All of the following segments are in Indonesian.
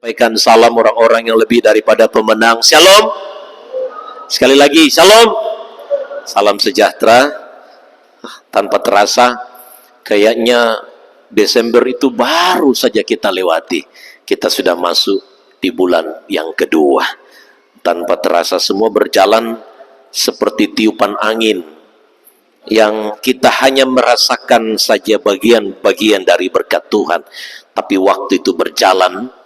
Sampaikan salam orang-orang yang lebih daripada pemenang. Shalom. Sekali lagi, shalom. Salam sejahtera. Tanpa terasa, kayaknya Desember itu baru saja kita lewati. Kita sudah masuk di bulan yang kedua. Tanpa terasa semua berjalan seperti tiupan angin, yang kita hanya merasakan saja bagian-bagian dari berkat Tuhan. Tapi waktu itu berjalan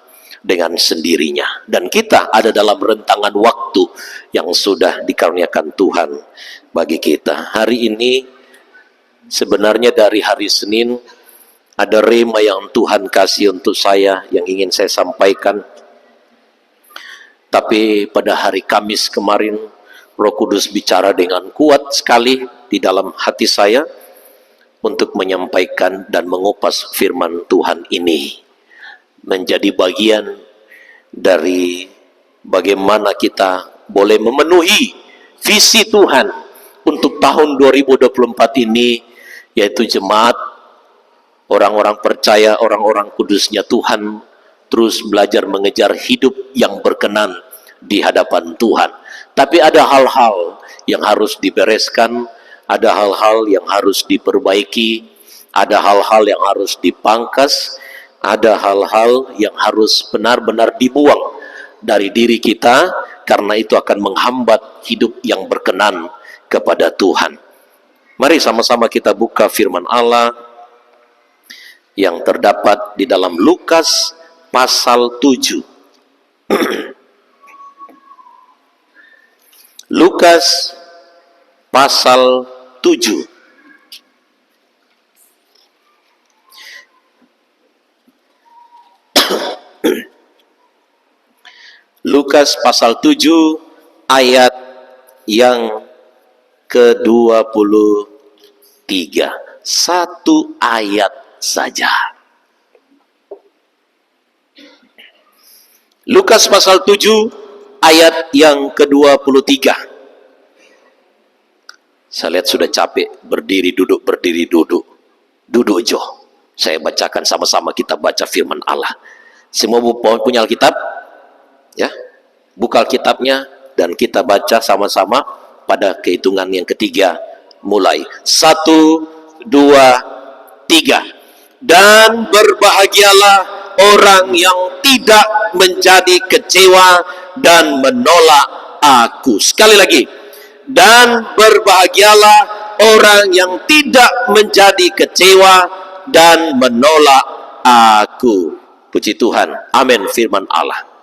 dengan sendirinya, dan kita ada dalam rentangan waktu yang sudah dikaruniakan Tuhan bagi kita. Hari ini sebenarnya dari hari Senin ada rema yang Tuhan kasih untuk saya yang ingin saya sampaikan. Tapi pada hari Kamis kemarin Roh Kudus bicara dengan kuat sekali di dalam hati saya untuk menyampaikan dan mengupas firman Tuhan ini, menjadi bagian dari bagaimana kita boleh memenuhi visi Tuhan untuk tahun 2024 ini, yaitu jemaat, orang-orang percaya, orang-orang kudusnya Tuhan, terus belajar mengejar hidup yang berkenan di hadapan Tuhan. Tapi ada hal-hal yang harus dibereskan, ada hal-hal yang harus diperbaiki, ada hal-hal yang harus dipangkas, ada hal-hal yang harus benar-benar dibuang dari diri kita, karena itu akan menghambat hidup yang berkenan kepada Tuhan. Mari sama-sama kita buka firman Allah yang terdapat di dalam Lukas pasal 7. Lukas pasal 7. Lukas pasal 7 ayat yang ke-23. Satu ayat saja. Lukas pasal 7 ayat yang ke-23. Saya lihat sudah capek berdiri duduk berdiri duduk. Duduk Jo. Saya bacakan sama-sama, kita baca firman Allah. Semua punya Alkitab? Ya, buka Alkitabnya dan kita baca sama-sama pada kehitungan yang ketiga. Mulai 1, 2, 3. Dan berbahagialah orang yang tidak menjadi kecewa dan menolak aku. Sekali lagi. Dan berbahagialah orang yang tidak menjadi kecewa dan menolak aku. Puji Tuhan. Amin. Firman Allah.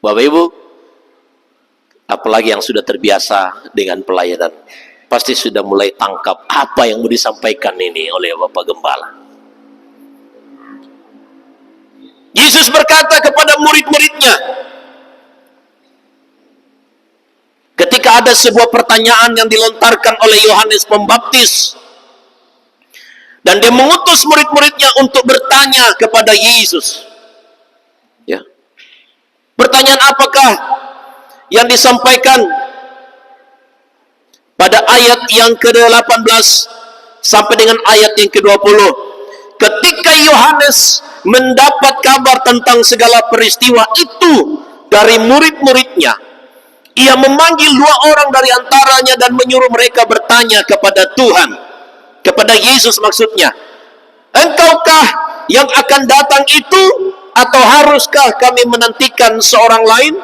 Bapak Ibu, apalagi yang sudah terbiasa dengan pelayanan, pasti sudah mulai tangkap apa yang mau disampaikan ini oleh Bapak Gembala. Yesus berkata kepada murid-muridnya, ketika ada sebuah pertanyaan yang dilontarkan oleh Yohanes Pembaptis, dan dia mengutus murid-muridnya untuk bertanya kepada Yesus. Ya. Pertanyaan apakah yang disampaikan pada ayat yang ke-18 sampai dengan ayat yang ke-20? Ketika Yohanes mendapat kabar tentang segala peristiwa itu dari murid-muridnya, ia memanggil 2 orang dari antaranya dan menyuruh mereka bertanya kepada Tuhan, kepada Yesus maksudnya, engkaukah yang akan datang itu, atau haruskah kami menantikan seorang lain?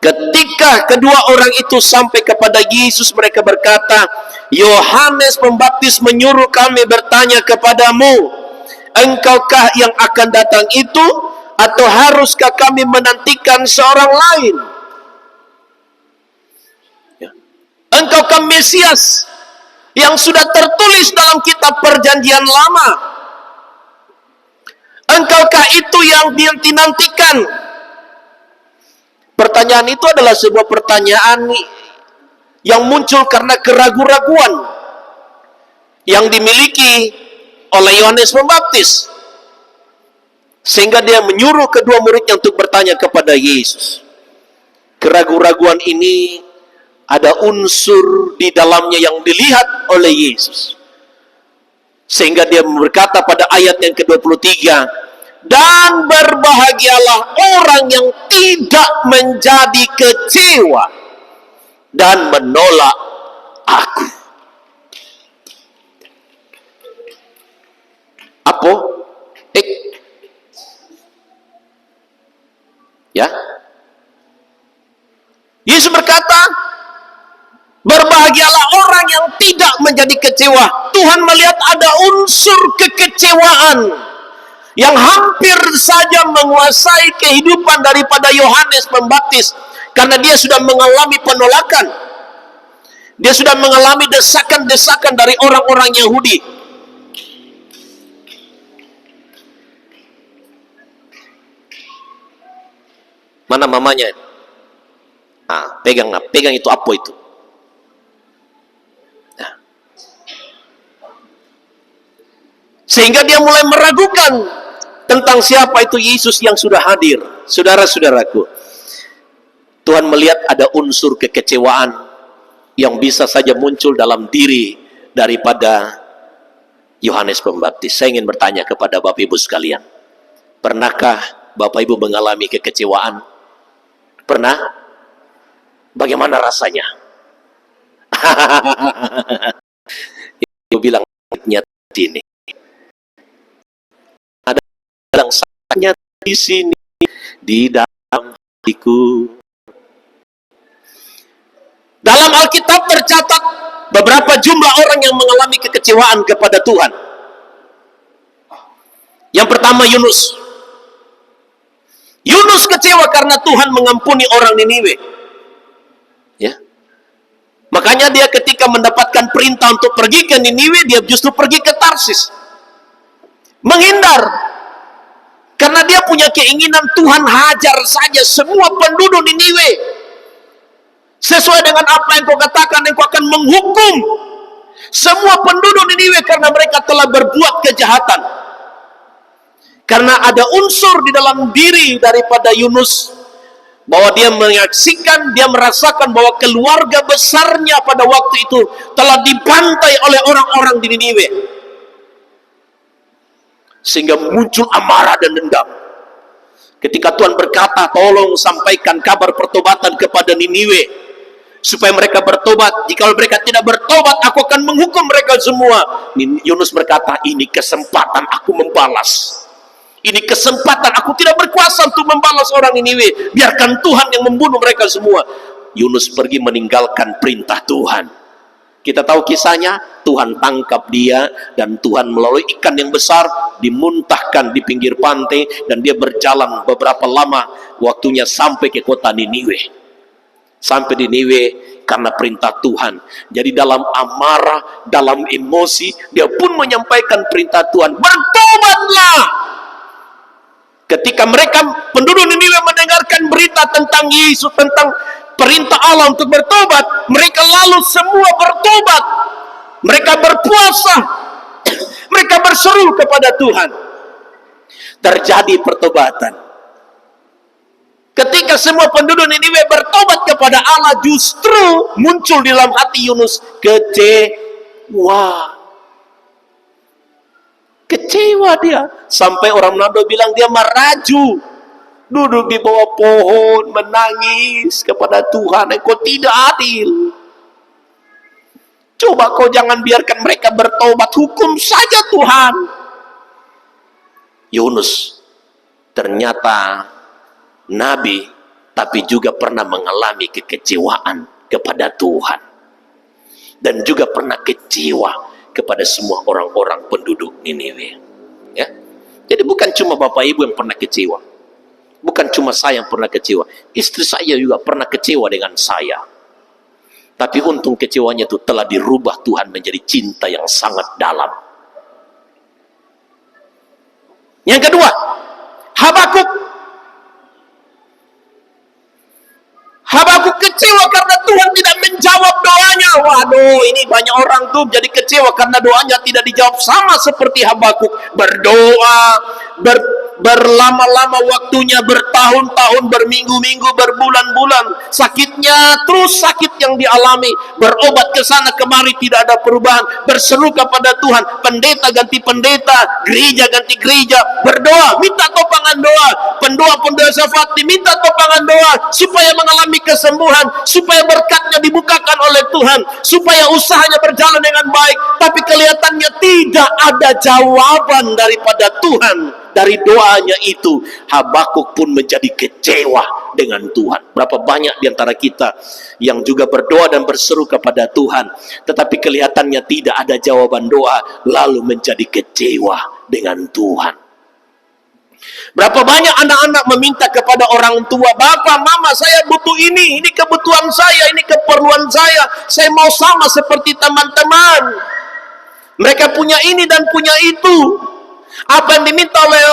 Ketika kedua orang itu sampai kepada Yesus, mereka berkata, Yohanes Pembaptis menyuruh kami bertanya kepadamu, engkaukah yang akan datang itu, atau haruskah kami menantikan seorang lain? Ya. Engkaukah Mesias yang sudah tertulis dalam kitab perjanjian lama? Engkaukah itu yang dinantikan? Pertanyaan itu adalah sebuah pertanyaan yang muncul karena keraguan-raguan yang dimiliki oleh Yohanes Pembaptis, sehingga dia menyuruh kedua muridnya untuk bertanya kepada Yesus. Keraguan-raguan ini ada unsur di dalamnya yang dilihat oleh Yesus, sehingga dia berkata pada ayat yang ke-23, Dan berbahagialah orang yang tidak menjadi kecewa dan menolak aku. Apa? Ya. Yesus berkata, berbahagialah orang yang tidak menjadi kecewa. Tuhan melihat ada unsur kekecewaan yang hampir saja menguasai kehidupan daripada Yohanes Pembaptis, karena dia sudah mengalami penolakan, dia sudah mengalami desakan-desakan dari orang-orang Yahudi. Mana mamanya? Pegang itu apa itu? Nah. Sehingga dia mulai meragukan tentang siapa itu Yesus yang sudah hadir. Saudara-saudaraku, Tuhan melihat ada unsur kekecewaan yang bisa saja muncul dalam diri daripada Yohanes Pembaptis. Saya ingin bertanya kepada Bapak Ibu sekalian, pernahkah Bapak Ibu mengalami kekecewaan? Pernah? Bagaimana rasanya? Ibu bilang ini. Ada sangat di sini di dalam hatiku. Dalam Alkitab tercatat beberapa jumlah orang yang mengalami kekecewaan kepada Tuhan. Yang pertama Yunus. Yunus kecewa karena Tuhan mengampuni orang Niniwe. Ya. Makanya dia ketika mendapatkan perintah untuk pergi ke Niniwe, dia justru pergi ke Tarsis. Menghindar. Karena dia punya keinginan Tuhan hajar saja semua penduduk Niniwe. Sesuai dengan apa yang kau katakan, engkau akan menghukum semua penduduk Niniwe karena mereka telah berbuat kejahatan. Karena ada unsur di dalam diri daripada Yunus, bahwa dia menyaksikan, dia merasakan bahwa keluarga besarnya pada waktu itu telah dibantai oleh orang-orang di Niniwe. Sehingga muncul amarah dan dendam. Ketika Tuhan berkata, tolong sampaikan kabar pertobatan kepada Niniwe, supaya mereka bertobat. Jika mereka tidak bertobat, aku akan menghukum mereka semua. Yunus berkata, ini kesempatan aku membalas. Ini kesempatan, aku tidak berkuasa untuk membalas orang Niniwe. Biarkan Tuhan yang membunuh mereka semua. Yunus pergi meninggalkan perintah Tuhan. Kita tahu kisahnya, Tuhan tangkap dia, dan Tuhan melalui ikan yang besar, dimuntahkan di pinggir pantai, dan dia berjalan beberapa lama, waktunya sampai ke kota Niniwe. Sampai di Niniwe karena perintah Tuhan. Jadi dalam amarah, dalam emosi, dia pun menyampaikan perintah Tuhan, bertobatlah. Ketika mereka penduduk Niniwe mendengarkan berita tentang Yesus, tentang perintah Allah untuk bertobat, mereka lalu semua bertobat. Mereka berpuasa. Mereka berseru kepada Tuhan. Terjadi pertobatan. Ketika semua penduduk Niniwe bertobat kepada Allah, justru muncul di dalam hati Yunus kecewa. Kecewa dia. Sampai orang Manado bilang dia meraju. Duduk di bawah pohon, menangis kepada Tuhan. Engkau tidak adil. Coba kau jangan biarkan mereka bertobat. Hukum saja Tuhan. Yunus ternyata nabi, tapi juga pernah mengalami kekecewaan kepada Tuhan. Dan juga pernah kecewa kepada semua orang-orang penduduk Niniwe. Ya? Jadi bukan cuma Bapak Ibu yang pernah kecewa. Bukan cuma saya yang pernah kecewa. Istri saya juga pernah kecewa dengan saya. Tapi untung kecewanya itu telah dirubah Tuhan menjadi cinta yang sangat dalam. Yang kedua, Habakuk. Habakuk kecewa karena Tuhan tidak menjawab doanya. Waduh, ini banyak orang tuh jadi kecewa karena doanya tidak dijawab, sama seperti Habakuk. Berdoa, berlama-lama waktunya, bertahun-tahun, berminggu-minggu, berbulan-bulan, sakitnya terus sakit yang dialami, berobat ke sana kemari tidak ada perubahan, berseru kepada Tuhan, pendeta ganti pendeta, gereja ganti gereja, berdoa, minta topangan doa, pendeta Safati minta topangan doa supaya mengalami kesembuhan, supaya berkatnya dibukakan oleh Tuhan, supaya usahanya berjalan dengan baik, tapi kelihatannya tidak ada jawaban daripada Tuhan. Dari doanya itu, Habakuk pun menjadi kecewa dengan Tuhan. Berapa banyak di antara kita yang juga berdoa dan berseru kepada Tuhan, tetapi kelihatannya tidak ada jawaban doa, lalu menjadi kecewa dengan Tuhan. Berapa banyak anak-anak meminta kepada orang tua, "Bapak, Mama, saya butuh ini kebutuhan saya, ini keperluan saya mau sama seperti teman-teman. Mereka punya ini dan punya itu." Apa yang diminta oleh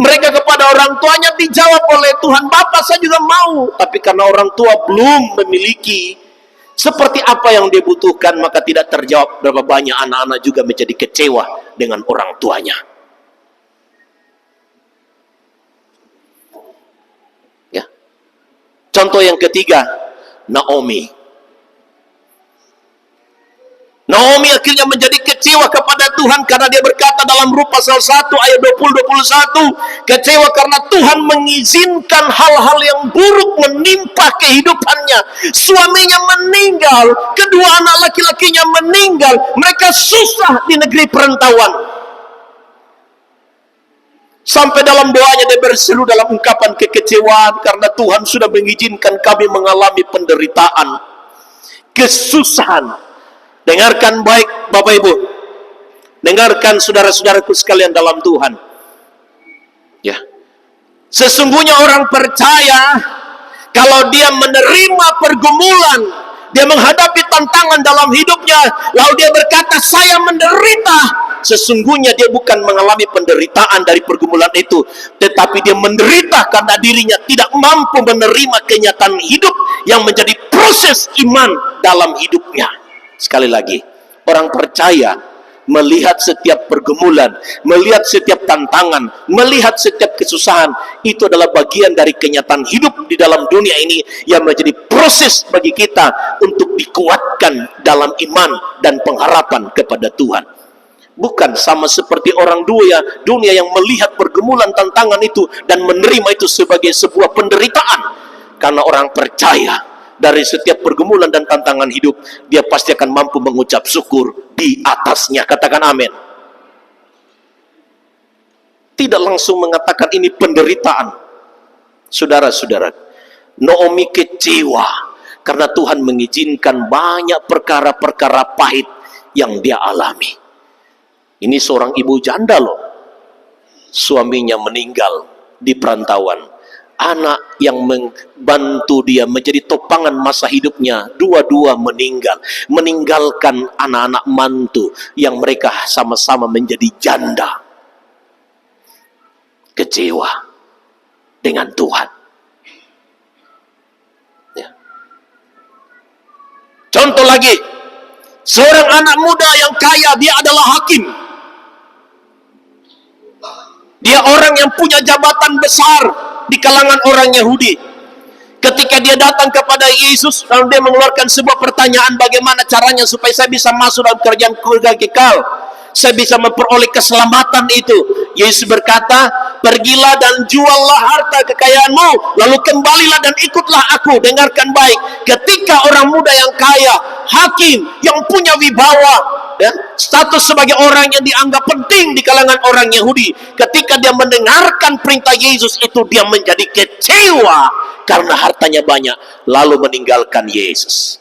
mereka kepada orang tuanya dijawab oleh Tuhan, "Bapak, saya juga mau." Tapi karena orang tua belum memiliki seperti apa yang dia butuhkan, maka tidak terjawab. Berapa banyak anak-anak juga menjadi kecewa dengan orang tuanya. Ya. Contoh yang ketiga, Naomi. Naomi akhirnya menjadi kecewa kepada Tuhan karena dia berkata dalam Rut pasal 1 ayat 20-21, kecewa karena Tuhan mengizinkan hal-hal yang buruk menimpa kehidupannya. Suaminya meninggal, kedua anak laki-lakinya meninggal, mereka susah di negeri perantauan. Sampai dalam doanya dia berseru dalam ungkapan kekecewaan karena Tuhan sudah mengizinkan kami mengalami penderitaan, kesusahan. Dengarkan baik Bapak Ibu, dengarkan saudara-saudaraku sekalian dalam Tuhan. Ya, sesungguhnya orang percaya kalau dia menerima pergumulan, dia menghadapi tantangan dalam hidupnya, lalu dia berkata, "Saya menderita." Sesungguhnya dia bukan mengalami penderitaan dari pergumulan itu, tetapi dia menderita karena dirinya tidak mampu menerima kenyataan hidup yang menjadi proses iman dalam hidupnya. Sekali lagi, orang percaya melihat setiap pergumulan, melihat setiap tantangan, melihat setiap kesusahan, itu adalah bagian dari kenyataan hidup di dalam dunia ini yang menjadi proses bagi kita untuk dikuatkan dalam iman dan pengharapan kepada Tuhan. Bukan sama seperti orang dunia yang melihat pergumulan tantangan itu dan menerima itu sebagai sebuah penderitaan. Karena orang percaya dari setiap pergumulan dan tantangan hidup, dia pasti akan mampu mengucap syukur di atasnya. Katakan amin. Tidak langsung mengatakan ini penderitaan. Saudara-saudara, Naomi kecewa karena Tuhan mengizinkan banyak perkara-perkara pahit yang dia alami. Ini seorang ibu janda loh. Suaminya meninggal di perantauan. Anak yang membantu dia menjadi topangan masa hidupnya, dua-dua meninggal, meninggalkan anak-anak mantu yang mereka sama-sama menjadi janda. Kecewa dengan Tuhan. Ya. Contoh lagi, seorang anak muda yang kaya, dia adalah hakim. Dia orang yang punya jabatan besar di kalangan orang Yahudi. Ketika dia datang kepada Yesus, lalu dia mengeluarkan sebuah pertanyaan, bagaimana caranya supaya saya bisa masuk dalam kerajaan surga kekal, saya bisa memperoleh keselamatan itu. Yesus berkata, "Pergilah dan juallah harta kekayaanmu, lalu kembalilah dan ikutlah aku." Dengarkan baik, ketika orang muda yang kaya, hakim, yang punya wibawa, ya, status sebagai orang yang dianggap penting di kalangan orang Yahudi, ketika dia mendengarkan perintah Yesus itu, dia menjadi kecewa karena hartanya banyak, lalu meninggalkan Yesus.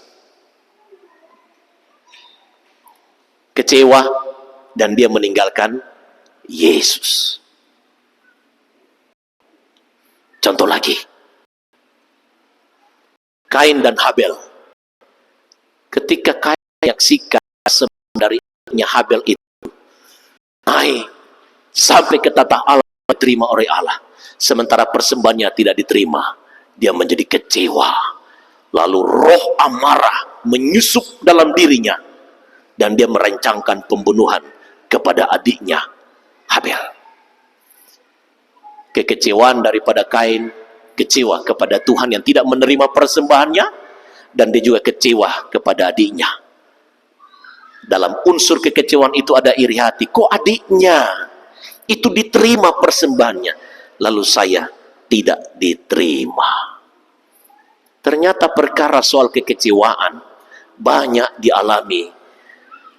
Kecewa dan dia meninggalkan Yesus. Contoh lagi, Kain dan Habel. Ketika Kain menyaksikan darinya Habel itu naik sampai ke tata Allah, diterima oleh Allah, sementara persembahannya tidak diterima, dia menjadi kecewa. Lalu roh amarah menyusup dalam dirinya dan dia merancangkan pembunuhan kepada adiknya Habel. Kekecewaan daripada Kain, kecewa kepada Tuhan yang tidak menerima persembahannya, dan dia juga kecewa kepada adiknya. Dalam unsur kekecewaan itu ada iri hati. Kok adiknya itu diterima persembahannya, lalu saya tidak diterima? Ternyata perkara soal kekecewaan banyak dialami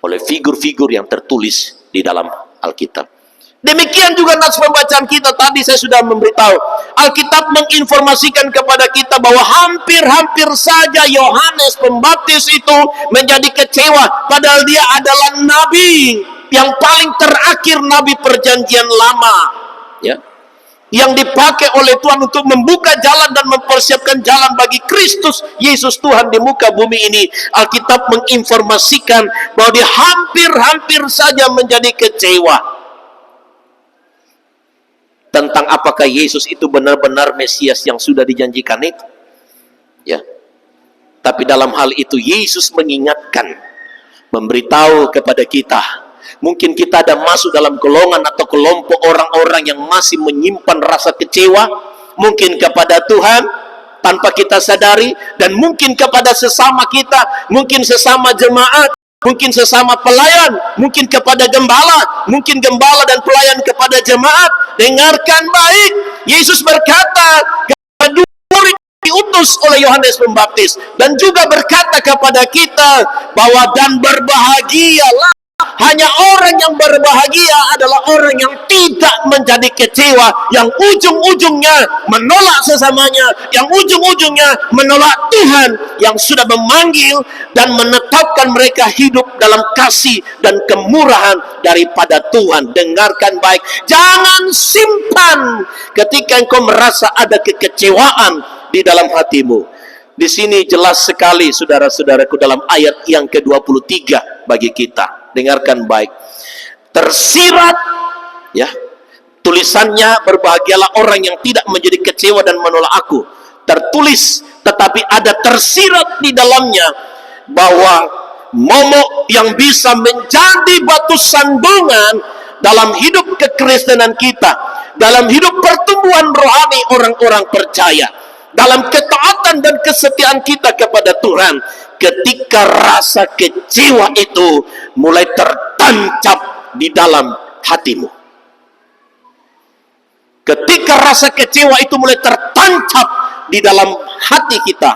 oleh figur-figur yang tertulis di dalam Alkitab. Demikian juga nas pembacaan kita tadi saya sudah memberitahu. Alkitab menginformasikan kepada kita bahwa hampir-hampir saja Yohanes Pembaptis itu menjadi kecewa, padahal dia adalah nabi yang paling terakhir, nabi perjanjian lama, ya, yang dipakai oleh Tuhan untuk membuka jalan dan mempersiapkan jalan bagi Kristus Yesus Tuhan di muka bumi ini. Alkitab menginformasikan bahwa dia hampir-hampir saja menjadi kecewa tentang apakah Yesus itu benar-benar Mesias yang sudah dijanjikan itu, ya. Tapi dalam hal itu Yesus mengingatkan, memberitahu kepada kita, mungkin kita ada masuk dalam golongan atau kelompok orang-orang yang masih menyimpan rasa kecewa, mungkin kepada Tuhan tanpa kita sadari, dan mungkin kepada sesama kita, mungkin sesama jemaat, mungkin sesama pelayan, mungkin kepada gembala, mungkin gembala dan pelayan kepada jemaat. Dengarkan baik, Yesus berkata kepada murid diutus oleh Yohanes Pembaptis, dan juga berkata kepada kita bahwa dan berbahagialah. Hanya orang yang berbahagia adalah orang yang tidak menjadi kecewa, yang ujung-ujungnya menolak sesamanya, yang ujung-ujungnya menolak Tuhan yang sudah memanggil dan menetapkan mereka hidup dalam kasih dan kemurahan daripada Tuhan. Dengarkan baik, jangan simpan ketika engkau merasa ada kekecewaan di dalam hatimu. Di sini jelas sekali saudara-saudaraku dalam ayat yang ke-23 bagi kita. Dengarkan baik, tersirat, ya, tulisannya berbahagialah orang yang tidak menjadi kecewa dan menolak aku. Tertulis, tetapi ada tersirat di dalamnya bahwa momok yang bisa menjadi batu sandungan dalam hidup kekristenan kita, dalam hidup pertumbuhan rohani orang-orang percaya, dalam ketaatan dan kesetiaan kita kepada Tuhan, ketika rasa kecewa itu mulai tertancap di dalam hatimu. Ketika rasa kecewa itu mulai tertancap di dalam hati kita,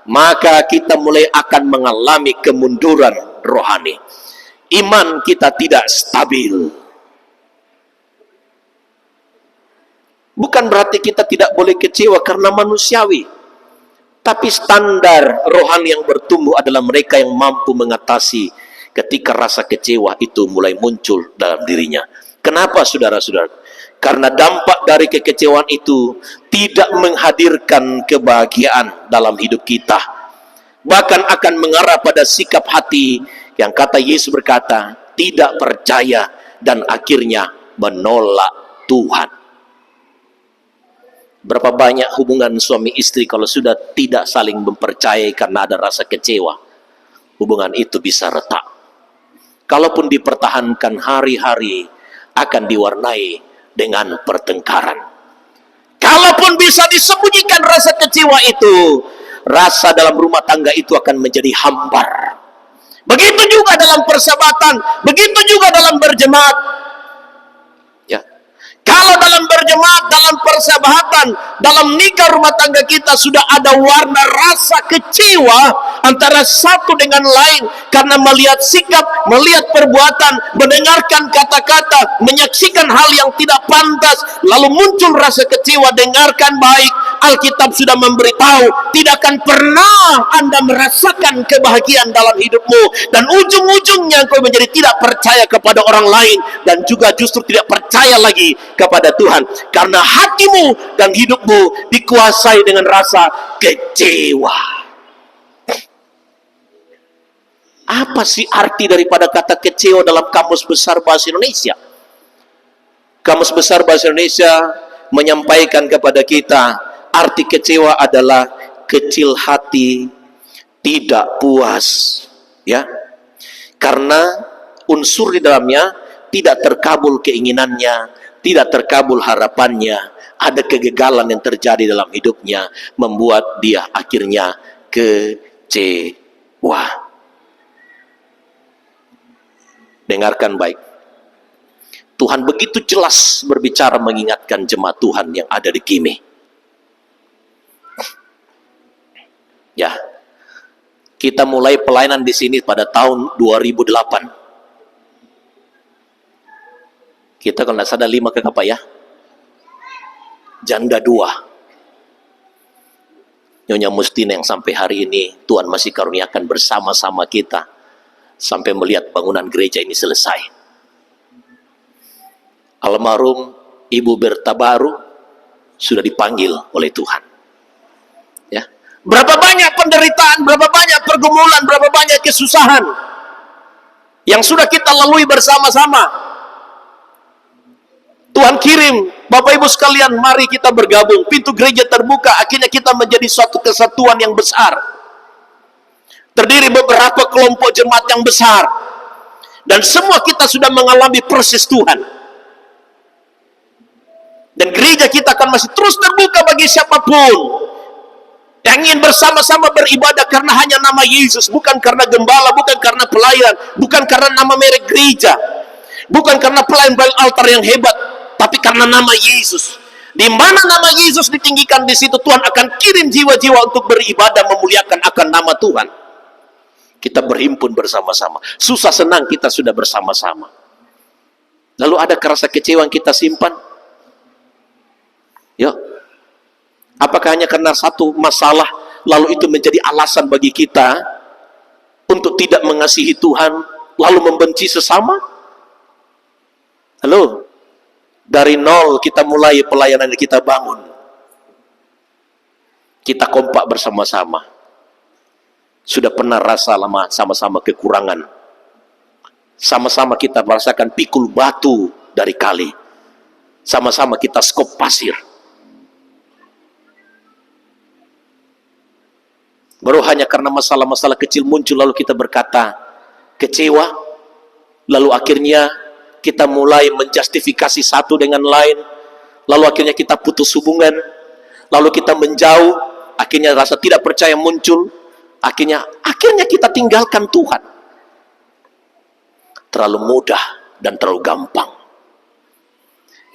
maka kita mulai akan mengalami kemunduran rohani. Iman kita tidak stabil. Bukan berarti kita tidak boleh kecewa karena manusiawi, tapi standar rohani yang bertumbuh adalah mereka yang mampu mengatasi ketika rasa kecewa itu mulai muncul dalam dirinya. Kenapa saudara-saudara? Karena dampak dari kekecewaan itu tidak menghadirkan kebahagiaan dalam hidup kita, bahkan akan mengarah pada sikap hati yang kata Yesus berkata tidak percaya dan akhirnya menolak Tuhan. Berapa banyak hubungan suami istri kalau sudah tidak saling mempercayai karena ada rasa kecewa, hubungan itu bisa retak. Kalaupun dipertahankan hari-hari, akan diwarnai dengan pertengkaran. Kalaupun bisa disembunyikan rasa kecewa itu, rasa dalam rumah tangga itu akan menjadi hambar. Begitu juga dalam persahabatan, begitu juga dalam berjemaat. Kalau dalam berjemaat, dalam persahabatan, dalam nikah rumah tangga kita sudah ada warna rasa kecewa antara satu dengan lain karena melihat sikap, melihat perbuatan, mendengarkan kata-kata, menyaksikan hal yang tidak pantas, lalu muncul rasa kecewa. Dengarkan baik, Alkitab sudah memberitahu tidak akan pernah Anda merasakan kebahagiaan dalam hidupmu, dan ujung-ujungnya engkau menjadi tidak percaya kepada orang lain, dan juga justru tidak percaya lagi kepada Tuhan karena hatimu dan hidupmu dikuasai dengan rasa kecewa. Apa sih arti daripada kata kecewa dalam Kamus Besar Bahasa Indonesia? Kamus Besar Bahasa Indonesia menyampaikan kepada kita arti kecewa adalah kecil hati, tidak puas, ya, karena unsur di dalamnya tidak terkabul keinginannya, tidak terkabul harapannya, ada kegagalan yang terjadi dalam hidupnya, membuat dia akhirnya kecewa. Dengarkan baik. Tuhan begitu jelas berbicara mengingatkan jemaat Tuhan yang ada di Kimi. Ya, kita mulai pelayanan di sini pada tahun 2008. Kita kalau tidak sadar 5 ke apa ya? Janda 2. Nyonya Mustina yang sampai hari ini Tuhan masih karuniakan bersama-sama kita sampai melihat bangunan gereja ini selesai. Almarhum Ibu Berta Baru sudah dipanggil oleh Tuhan. Ya. Berapa banyak penderitaan, berapa banyak pergumulan, berapa banyak kesusahan yang sudah kita lalui bersama-sama. Tuhan kirim, Bapak Ibu sekalian, mari kita bergabung. Pintu gereja terbuka, akhirnya kita menjadi suatu kesatuan yang besar. Terdiri beberapa kelompok jemaat yang besar. Dan semua kita sudah mengalami proses Tuhan. Dan gereja kita akan masih terus terbuka bagi siapapun yang ingin bersama-sama beribadah karena hanya nama Yesus. Bukan karena gembala, bukan karena pelayan, bukan karena nama merek gereja, bukan karena pelayan-pelayan altar yang hebat, tapi karena nama Yesus. Di mana nama Yesus ditinggikan, di situ Tuhan akan kirim jiwa-jiwa untuk beribadah memuliakan akan nama Tuhan. Kita berhimpun bersama-sama. Susah senang kita sudah bersama-sama. Lalu ada rasa kecewa yang kita simpan? Ya. Apakah hanya karena satu masalah lalu itu menjadi alasan bagi kita untuk tidak mengasihi Tuhan lalu membenci sesama? Halo? Dari nol kita mulai pelayanan yang kita bangun. Kita kompak bersama-sama. Sudah pernah rasa lama sama-sama kekurangan. Sama-sama kita merasakan pikul batu dari kali. Sama-sama kita skop pasir. Baru hanya karena masalah-masalah kecil muncul lalu kita berkata kecewa. Lalu akhirnya kita mulai menjustifikasi satu dengan lain, lalu akhirnya kita putus hubungan, lalu kita menjauh, akhirnya rasa tidak percaya muncul, akhirnya kita tinggalkan Tuhan. Terlalu mudah dan terlalu gampang.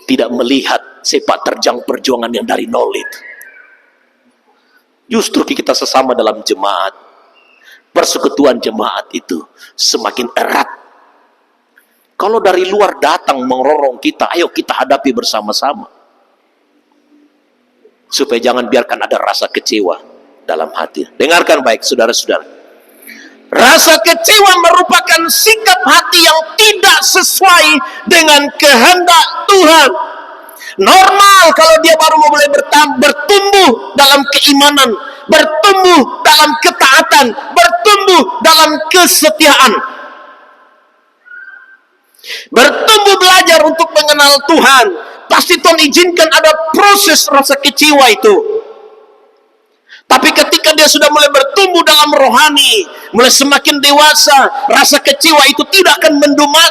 Tidak melihat sepak terjang perjuangan yang dari nol itu. Justru kita sesama dalam jemaat, persekutuan jemaat itu semakin erat. Kalau dari luar datang mengrorong kita, ayo kita hadapi bersama-sama. Supaya jangan biarkan ada rasa kecewa dalam hati. Dengarkan baik, saudara-saudara. Rasa kecewa merupakan sikap hati yang tidak sesuai dengan kehendak Tuhan. Normal kalau dia baru mulai bertumbuh dalam keimanan, bertumbuh dalam ketaatan, bertumbuh dalam kesetiaan. Bertumbuh belajar untuk mengenal Tuhan, pasti Tuhan izinkan ada proses rasa kecewa itu. Tapi ketika dia sudah mulai bertumbuh dalam rohani, mulai semakin dewasa, rasa kecewa itu tidak akan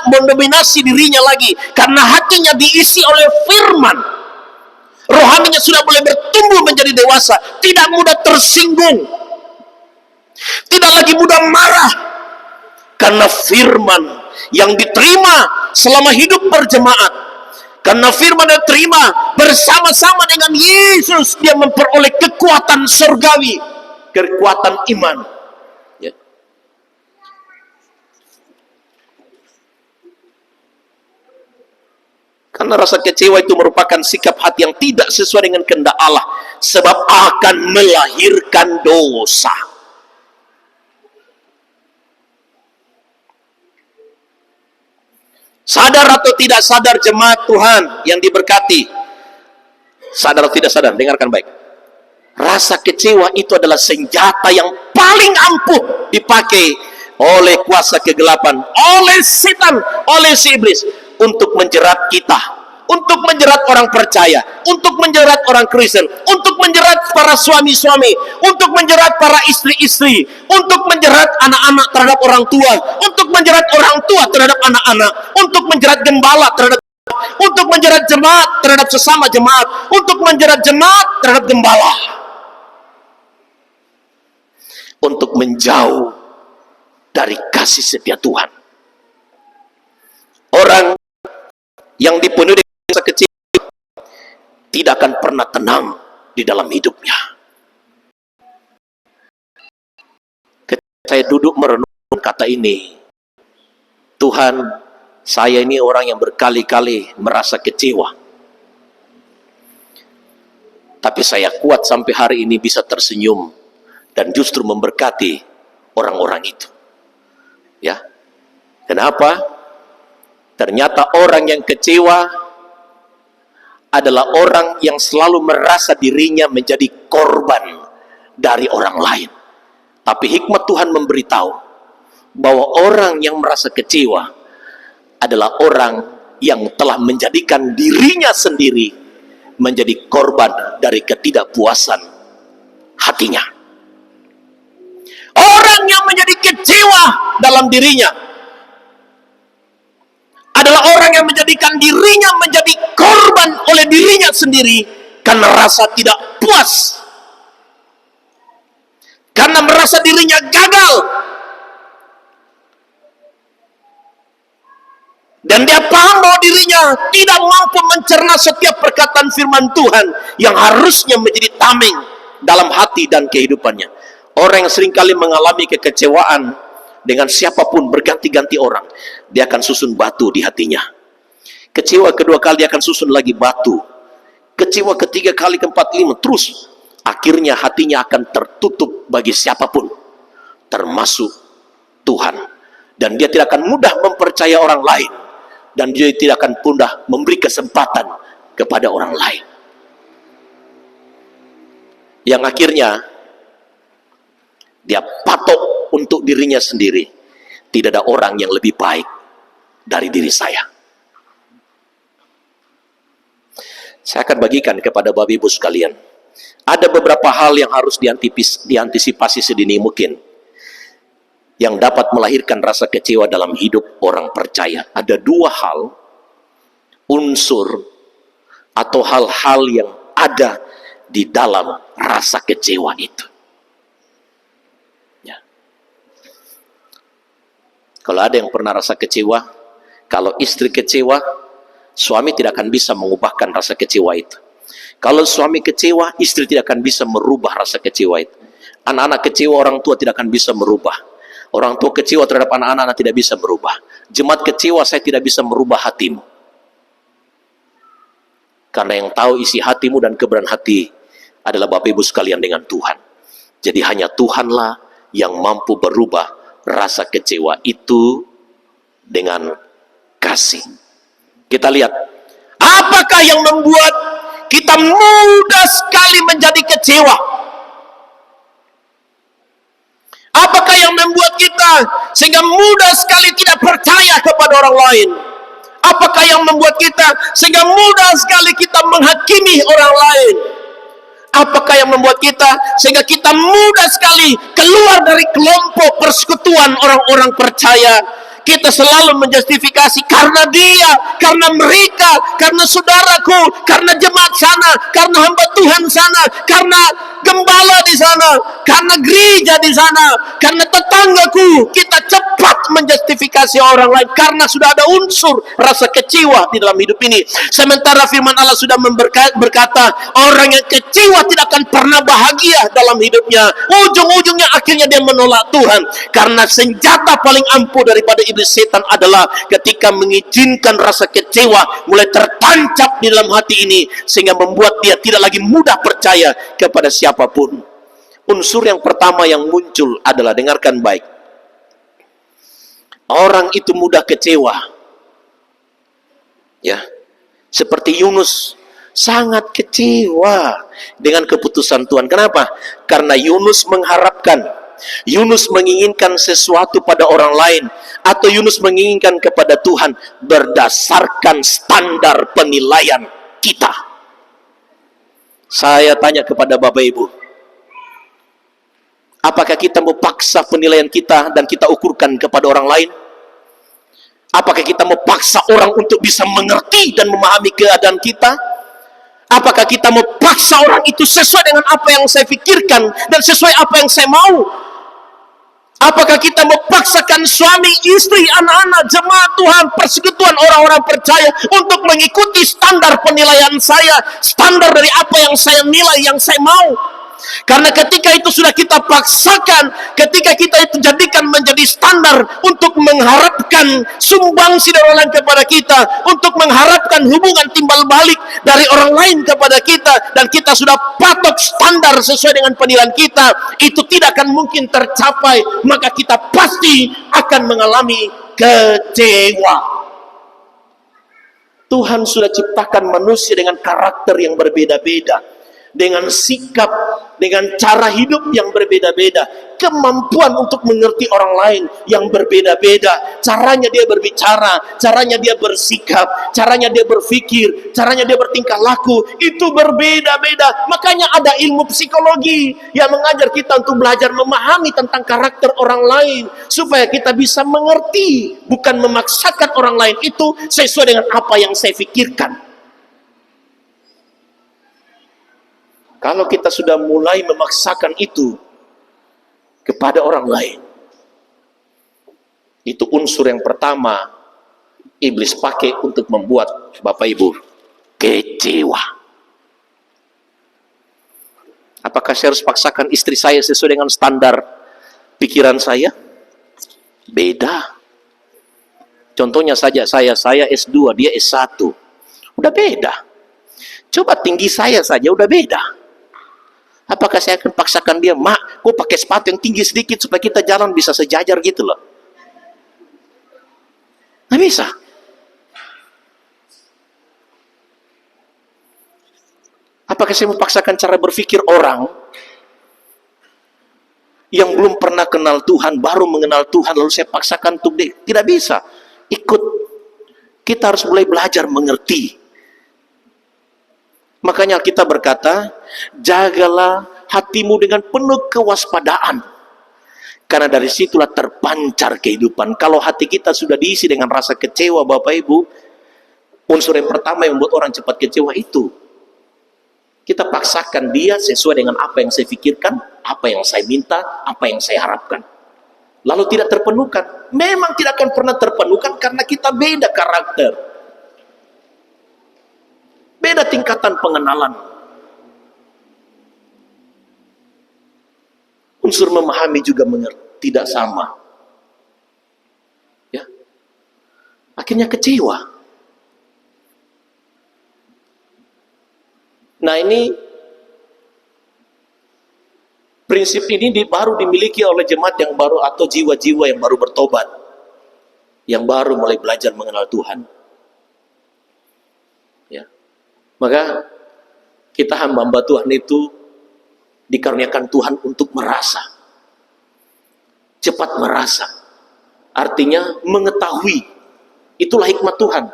mendominasi dirinya lagi, karena hatinya diisi oleh firman. Rohaninya sudah mulai bertumbuh menjadi dewasa, tidak mudah tersinggung, tidak lagi mudah marah, karena firman yang diterima selama hidup berjemaat, karena firman yang diterima bersama-sama dengan Yesus, dia memperoleh kekuatan surgawi, kekuatan iman. Ya. Karena rasa kecewa itu merupakan sikap hati yang tidak sesuai dengan kehendak Allah, sebab akan melahirkan dosa. Sadar atau tidak sadar jemaat Tuhan yang diberkati, sadar atau tidak sadar, dengarkan baik. Rasa kecewa itu adalah senjata yang paling ampuh dipakai oleh kuasa kegelapan, oleh setan, oleh si iblis untuk menjerat kita, untuk menjerat orang percaya, untuk menjerat orang Kristen, untuk menjerat para suami-suami, untuk menjerat para istri-istri, untuk menjerat anak-anak terhadap orang tua, untuk menjerat orang tua terhadap anak-anak, untuk menjerat gembala terhadap untuk menjerat jemaat terhadap sesama jemaat, untuk menjerat jemaat terhadap gembala, untuk menjauh dari kasih setia Tuhan. Orang yang dipenuhi dengan rasa kecewa tidak akan pernah tenang di dalam hidupnya. Ketika saya duduk merenung kata ini, Tuhan, saya ini orang yang berkali-kali merasa kecewa, tapi saya kuat sampai hari ini bisa tersenyum dan justru memberkati orang-orang itu. Ya, kenapa? Ternyata orang yang kecewa adalah orang yang selalu merasa dirinya menjadi korban dari orang lain. Tapi hikmat Tuhan memberitahu bahwa orang yang merasa kecewa adalah orang yang telah menjadikan dirinya sendiri menjadi korban dari ketidakpuasan hatinya. Orang yang menjadi kecewa dalam dirinya adalah orang yang menjadikan dirinya menjadi korban oleh dirinya sendiri karena rasa tidak puas, karena merasa dirinya gagal, dan dia paham bahwa dirinya tidak mampu mencerna setiap perkataan firman Tuhan yang harusnya menjadi tameng dalam hati dan kehidupannya. Orang yang seringkali mengalami kekecewaan dengan siapapun, berganti-ganti orang, dia akan susun batu di hatinya. Kecewa kedua kali, dia akan susun lagi batu. Kecewa ketiga kali, keempat, lima, terus. Akhirnya hatinya akan tertutup bagi siapapun, termasuk Tuhan. Dan dia tidak akan mudah mempercaya orang lain. Dan dia tidak akan mudah memberi kesempatan kepada orang lain. Yang akhirnya, dia patok untuk dirinya sendiri. Tidak ada orang yang lebih baik dari diri saya. Saya akan bagikan kepada Bapak Ibu sekalian. Ada beberapa hal yang harus diantisipasi sedini mungkin, yang dapat melahirkan rasa kecewa dalam hidup orang percaya. Ada dua hal, unsur atau hal-hal yang ada di dalam rasa kecewa itu. Kalau ada yang pernah rasa kecewa, kalau istri kecewa, suami tidak akan bisa mengubahkan rasa kecewa itu. Kalau suami kecewa, istri tidak akan bisa merubah rasa kecewa itu. Anak-anak kecewa, orang tua tidak akan bisa merubah. Orang tua kecewa terhadap anak-anak tidak bisa merubah. Jemaat kecewa, saya tidak bisa merubah hatimu. Karena yang tahu isi hatimu dan kebenaran hati adalah Bapak Ibu sekalian dengan Tuhan. Jadi hanya Tuhanlah yang mampu berubah rasa kecewa itu dengan kasih. Kita lihat, apakah yang membuat kita mudah sekali menjadi kecewa? Apakah yang membuat kita sehingga mudah sekali tidak percaya kepada orang lain? Apakah yang membuat kita sehingga mudah sekali kita menghakimi orang lain? Apakah yang membuat kita sehingga kita mudah sekali keluar dari kelompok persekutuan orang-orang percaya? Kita selalu menjustifikasi karena dia, karena mereka, karena saudaraku, karena jemaat sana, karena hamba Tuhan sana, karena gembala di sana, karena gereja di sana, karena tetanggaku. Kita cepat menjustifikasi orang lain karena sudah ada unsur rasa kecewa di dalam hidup ini. Sementara firman Allah sudah berkata, orang yang kecewa tidak akan pernah bahagia dalam hidupnya. Ujung-ujungnya akhirnya dia menolak Tuhan. Karena senjata paling ampuh daripada iblis setan adalah ketika mengizinkan rasa kecewa mulai tertancap di dalam hati ini, sehingga membuat dia tidak lagi mudah percaya kepada siapapun. Unsur yang pertama yang muncul adalah, dengarkan baik, orang itu mudah kecewa, ya, seperti Yunus sangat kecewa dengan keputusan Tuhan. Kenapa? Karena Yunus mengharapkan, Yunus menginginkan sesuatu pada orang lain, atau Yunus menginginkan kepada Tuhan berdasarkan standar penilaian kita. Saya tanya kepada Bapak Ibu, apakah kita mau paksa penilaian kita dan kita ukurkan kepada orang lain? Apakah kita mau paksa orang untuk bisa mengerti dan memahami keadaan kita? Apakah kita mau paksa orang itu sesuai dengan apa yang saya pikirkan dan sesuai apa yang saya mau? Apakah kita mau paksakan suami, istri, anak-anak, jemaat Tuhan, persekutuan orang-orang percaya untuk mengikuti standar penilaian saya, standar dari apa yang saya nilai, yang saya mau? Karena ketika itu sudah kita paksakan, ketika kita itu jadikan menjadi standar untuk mengharapkan sumbangsi dari orang lain kepada kita, untuk mengharapkan hubungan timbal balik dari orang lain kepada kita, dan kita sudah patok standar sesuai dengan penilaian kita, itu tidak akan mungkin tercapai, maka kita pasti akan mengalami kecewa. Tuhan sudah ciptakan manusia dengan karakter yang berbeda-beda, dengan sikap, dengan cara hidup yang berbeda-beda, kemampuan untuk mengerti orang lain yang berbeda-beda, caranya dia berbicara, caranya dia bersikap, caranya dia berpikir, caranya dia bertingkah laku, itu berbeda-beda. Makanya ada ilmu psikologi yang mengajar kita untuk belajar memahami tentang karakter orang lain, supaya kita bisa mengerti, bukan memaksakan orang lain itu sesuai dengan apa yang saya pikirkan. Kalau kita sudah mulai memaksakan itu kepada orang lain, itu unsur yang pertama iblis pakai untuk membuat Bapak Ibu kecewa. Apakah saya harus paksakan istri saya sesuai dengan standar pikiran saya? Beda. Contohnya saja saya S2, dia S1. Udah beda. Coba tinggi saya saja udah beda. Apakah saya akan paksakan dia, mak, kok pakai sepatu yang tinggi sedikit supaya kita jalan bisa sejajar gitu loh? Nggak bisa. Apakah saya mau paksakan cara berpikir orang yang belum pernah kenal Tuhan, baru mengenal Tuhan, lalu saya paksakan untuk dia? Tidak bisa. Ikut. Kita harus mulai belajar mengerti. Makanya kita berkata, jagalah hatimu dengan penuh kewaspadaan. Karena dari situlah terpancar kehidupan. Kalau hati kita sudah diisi dengan rasa kecewa, Bapak Ibu, unsur yang pertama yang membuat orang cepat kecewa itu, kita paksakan dia sesuai dengan apa yang saya pikirkan, apa yang saya minta, apa yang saya harapkan. Lalu tidak terpenuhkan. Memang tidak akan pernah terpenuhkan karena kita beda karakter. Beda tingkatan pengenalan. Unsur memahami juga tidak sama. Ya. Akhirnya kecewa. Nah, ini prinsip ini baru dimiliki oleh jemaat yang baru atau jiwa-jiwa yang baru bertobat, yang baru mulai belajar mengenal Tuhan. Ya. Maka kita hamba-hamba Tuhan itu dikaruniakan Tuhan untuk merasa. Cepat merasa. Artinya mengetahui. Itulah hikmat Tuhan.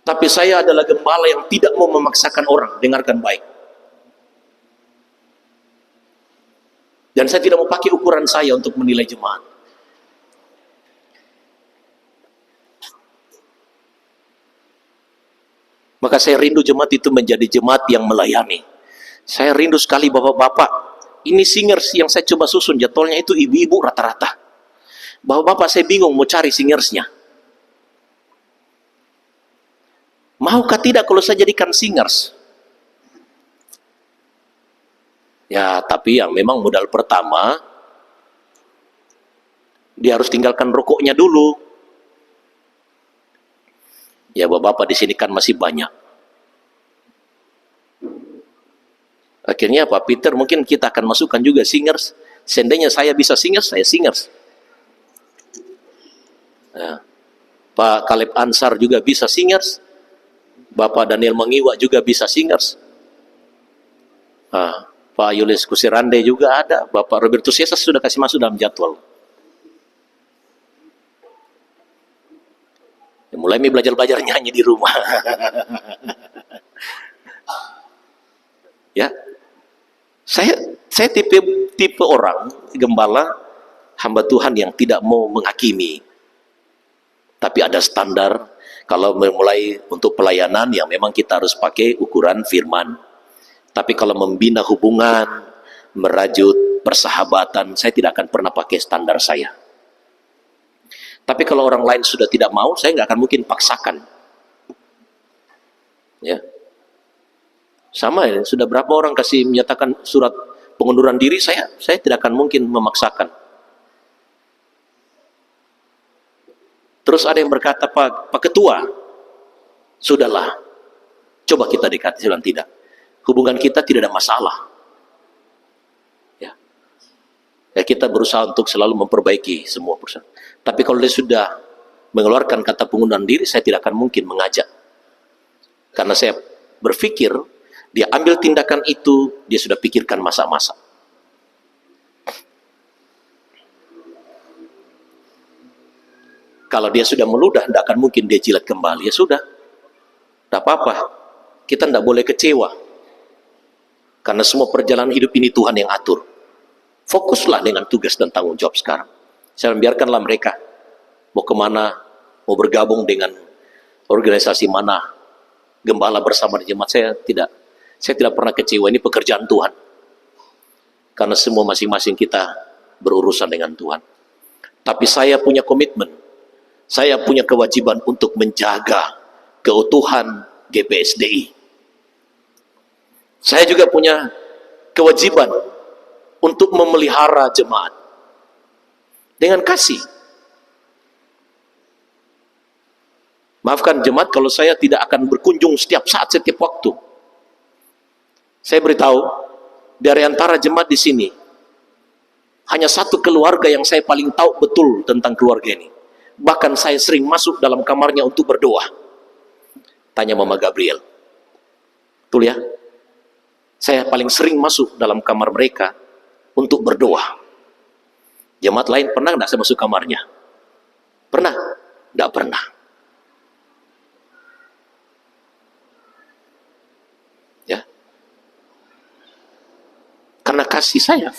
Tapi saya adalah gembala yang tidak mau memaksakan orang. Dengarkan baik. Dan saya tidak mau pakai ukuran saya untuk menilai jemaat. Maka saya rindu jemaat itu menjadi jemaat yang melayani. Saya rindu sekali bapak-bapak. Ini singers yang saya coba susun, jadwalnya itu ibu-ibu rata-rata. Bapak-bapak saya bingung mau cari singersnya. Maukah tidak kalau saya jadikan singers? Ya, tapi yang memang modal pertama, dia harus tinggalkan rokoknya dulu. Ya, bapak-bapak di sini kan masih banyak. Akhirnya Pak Peter, mungkin kita akan masukkan juga singers. Seandainya saya bisa singers, saya singers. Ya. Pak Kaleb Ansar juga bisa singers. Bapak Daniel Mengiwa juga bisa singers. Pak Yulis Kusirande juga ada. Bapak Robertus Yesas sudah kasih masuk dalam jadwal. Mulai belajar-belajar nyanyi di rumah. Ya, saya tipe orang gembala hamba Tuhan yang tidak mau menghakimi, Tapi ada standar. Kalau memulai untuk pelayanan, yang memang kita harus pakai ukuran firman. Tapi kalau membina hubungan, merajut persahabatan, saya tidak akan pernah pakai standar saya. Tapi kalau orang lain sudah tidak mau, saya nggak akan mungkin paksakan. Ya, sama ya. Sudah berapa orang kasih menyatakan surat pengunduran diri, saya tidak akan mungkin memaksakan. Terus ada yang berkata, Pak Ketua, sudahlah, coba kita dekati. Saya bilang tidak. Hubungan kita tidak ada masalah. Ya, kita berusaha untuk selalu memperbaiki semua perusahaan. Tapi kalau dia sudah mengeluarkan kata pengunduran diri, saya tidak akan mungkin mengajak. Karena saya berpikir, dia ambil tindakan itu, dia sudah pikirkan masa-masa. Kalau dia sudah meludah, tidak akan mungkin dia jilat kembali. Ya sudah, tidak apa-apa. Kita tidak boleh kecewa. Karena semua perjalanan hidup ini Tuhan yang atur. Fokuslah dengan tugas dan tanggung jawab sekarang. Saya biarkanlah mereka mau kemana, mau bergabung dengan organisasi mana, gembala bersama di jemaat. Saya tidak pernah kecewa. Ini pekerjaan Tuhan. Karena semua masing-masing kita berurusan dengan Tuhan. Tapi saya punya komitmen. Saya punya kewajiban untuk menjaga keutuhan GPSDI. Saya juga punya kewajiban untuk memelihara jemaat dengan kasih. Maafkan jemaat kalau saya tidak akan berkunjung setiap saat, setiap waktu. Saya beritahu, dari antara jemaat di sini, hanya satu keluarga yang saya paling tahu betul tentang keluarga ini. Bahkan saya sering masuk dalam kamarnya untuk berdoa. Tanya Mama Gabriel. Betul ya? Saya paling sering masuk dalam kamar mereka untuk berdoa. Jemaat lain pernah nggak saya masuk kamarnya? Pernah? Nggak pernah. Ya. Karena kasih saya.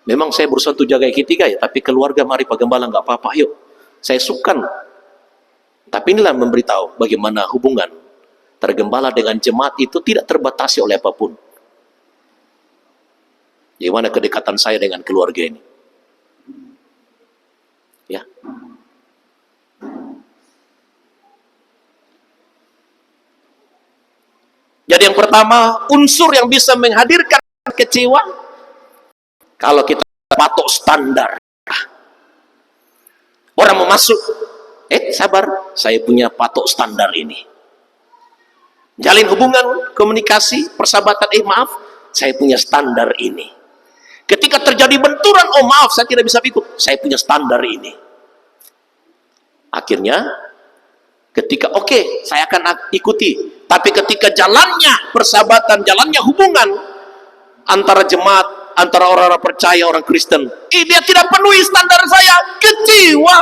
Memang saya berusaha untuk jaga ketiga ya, tapi keluarga mari Pak Gembala nggak apa-apa, yuk. Saya sukan. Tapi inilah memberitahu bagaimana hubungan tergembala dengan jemaat itu tidak terbatasi oleh apapun. Bagaimana kedekatan saya dengan keluarga ini. Ya. Jadi yang pertama, unsur yang bisa menghadirkan kecewa, kalau kita patok standar. Orang mau masuk, sabar, saya punya patok standar ini. Jalin hubungan, komunikasi, persahabatan, maaf, saya punya standar ini. Ketika terjadi benturan, oh maaf, saya tidak bisa ikut, saya punya standar ini. Akhirnya, ketika saya akan ikuti. Tapi ketika jalannya persahabatan, jalannya hubungan antara jemaat, antara orang-orang percaya, orang Kristen, dia tidak penuhi standar saya, kecewa.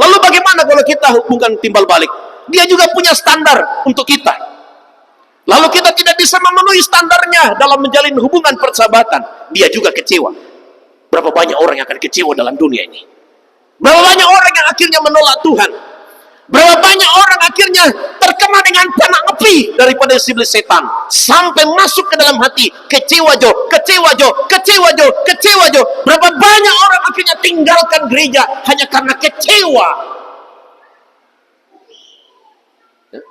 Lalu bagaimana kalau kita hubungan timbal balik? Dia juga punya standar untuk kita. Lalu kita tidak bisa memenuhi standarnya dalam menjalin hubungan persahabatan. Dia juga kecewa. Berapa banyak orang yang akan kecewa dalam dunia ini? Berapa banyak orang yang akhirnya menolak Tuhan? Berapa banyak orang akhirnya terkena dengan panah api daripada iblis setan sampai masuk ke dalam hati, kecewa jo, kecewa jo, kecewa jo, kecewa jo. Berapa banyak orang akhirnya tinggalkan gereja hanya karena kecewa. Ya.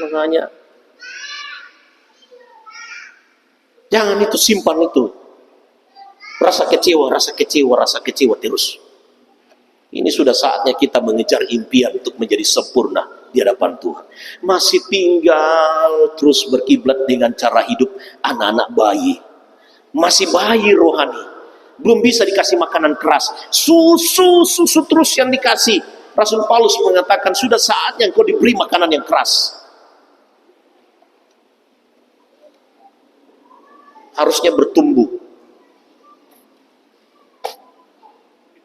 Makanya jangan itu simpan itu. Rasa kecewa terus. Ini sudah saatnya kita mengejar impian untuk menjadi sempurna di hadapan Tuhan. Masih tinggal terus berkiblat dengan cara hidup anak-anak bayi. Masih bayi rohani. Belum bisa dikasih makanan keras. Susu terus yang dikasih. Rasul Paulus mengatakan sudah saatnya engkau diberi makanan yang keras. Harusnya bertumbuh.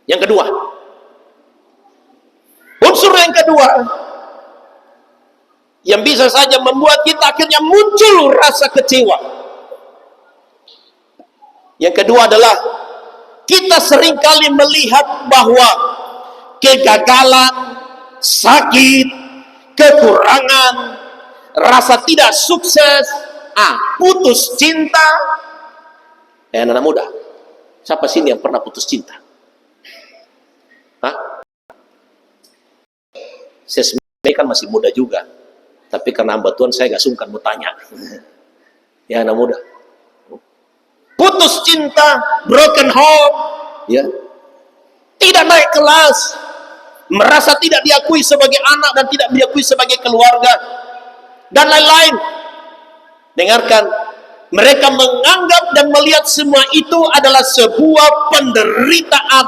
Yang kedua, unsur yang kedua yang bisa saja membuat kita akhirnya muncul rasa kecewa. Yang kedua adalah Kita seringkali melihat bahwa kegagalan, sakit, kekurangan, rasa tidak sukses, putus cinta. Anak muda, siapa sini yang pernah putus cinta? Saya sebenarnya kan masih muda juga, tapi karena hamba Tuhan saya gak sungkan mau tanya. Ya anak muda, putus cinta, broken home, ya, tidak naik kelas, merasa tidak diakui sebagai anak dan tidak diakui sebagai keluarga, dan lain-lain. Dengarkan, mereka menganggap dan melihat semua itu adalah sebuah penderitaan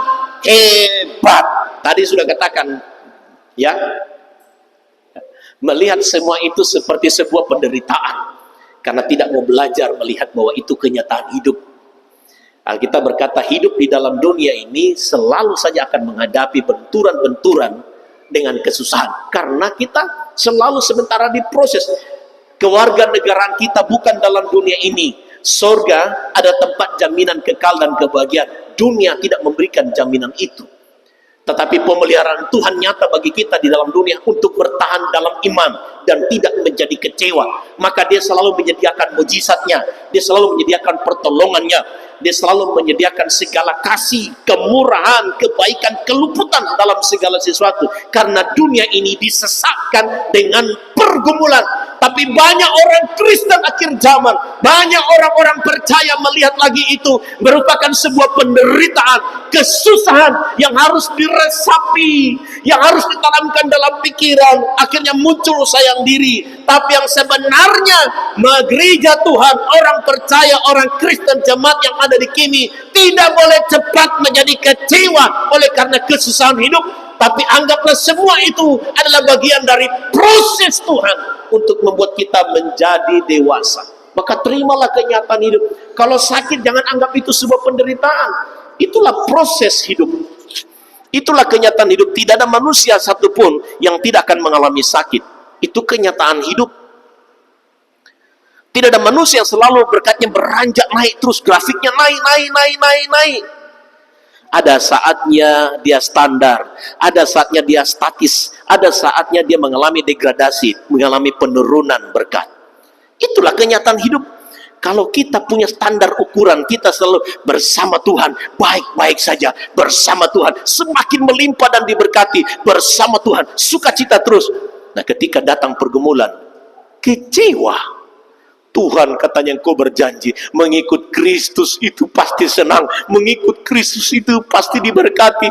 hebat. Tadi sudah katakan, ya, melihat semua itu seperti sebuah penderitaan karena tidak mau belajar melihat bahwa itu kenyataan hidup. Alkitab berkata hidup di dalam dunia ini selalu saja akan menghadapi benturan-benturan dengan kesusahan karena kita selalu sementara diproses. Kewarganegaraan kita bukan dalam dunia ini. Surga ada tempat jaminan kekal dan kebahagiaan. Dunia tidak memberikan jaminan itu. Tetapi pemeliharaan Tuhan nyata bagi kita di dalam dunia untuk bertahan dalam iman dan tidak menjadi kecewa. Maka dia selalu menyediakan mujizatnya, dia selalu menyediakan pertolongannya, dia selalu menyediakan segala kasih, kemurahan, kebaikan, keluputan dalam segala sesuatu. Karena dunia ini disesatkan dengan pergumulan. Tapi banyak orang Kristen akhir zaman, banyak orang-orang percaya melihat lagi itu merupakan sebuah penderitaan, kesusahan yang harus diresapi, yang harus ditanamkan dalam pikiran. Akhirnya muncul sayang diri. Tapi yang sebenarnya gereja Tuhan, orang percaya, orang Kristen, jemaat yang ada di kini tidak boleh cepat menjadi kecewa oleh karena kesusahan hidup. Tapi anggaplah semua itu adalah bagian dari proses Tuhan untuk membuat kita menjadi dewasa. Maka terimalah kenyataan hidup. Kalau sakit jangan anggap itu sebuah penderitaan. Itulah proses hidup. Itulah kenyataan hidup. Tidak ada manusia satupun yang tidak akan mengalami sakit. Itu kenyataan hidup. Tidak ada manusia yang selalu berkatnya beranjak naik terus, grafiknya naik. Ada saatnya dia standar, ada saatnya dia statis, ada saatnya dia mengalami degradasi, mengalami penurunan berkat. Itulah kenyataan hidup. Kalau kita punya standar ukuran, kita selalu bersama Tuhan, baik-baik saja, bersama Tuhan, semakin melimpah dan diberkati, bersama Tuhan, sukacita terus. Nah, ketika datang pergumulan, kecewa. Tuhan katanya engkau berjanji mengikut Kristus itu pasti senang, mengikut Kristus itu pasti diberkati.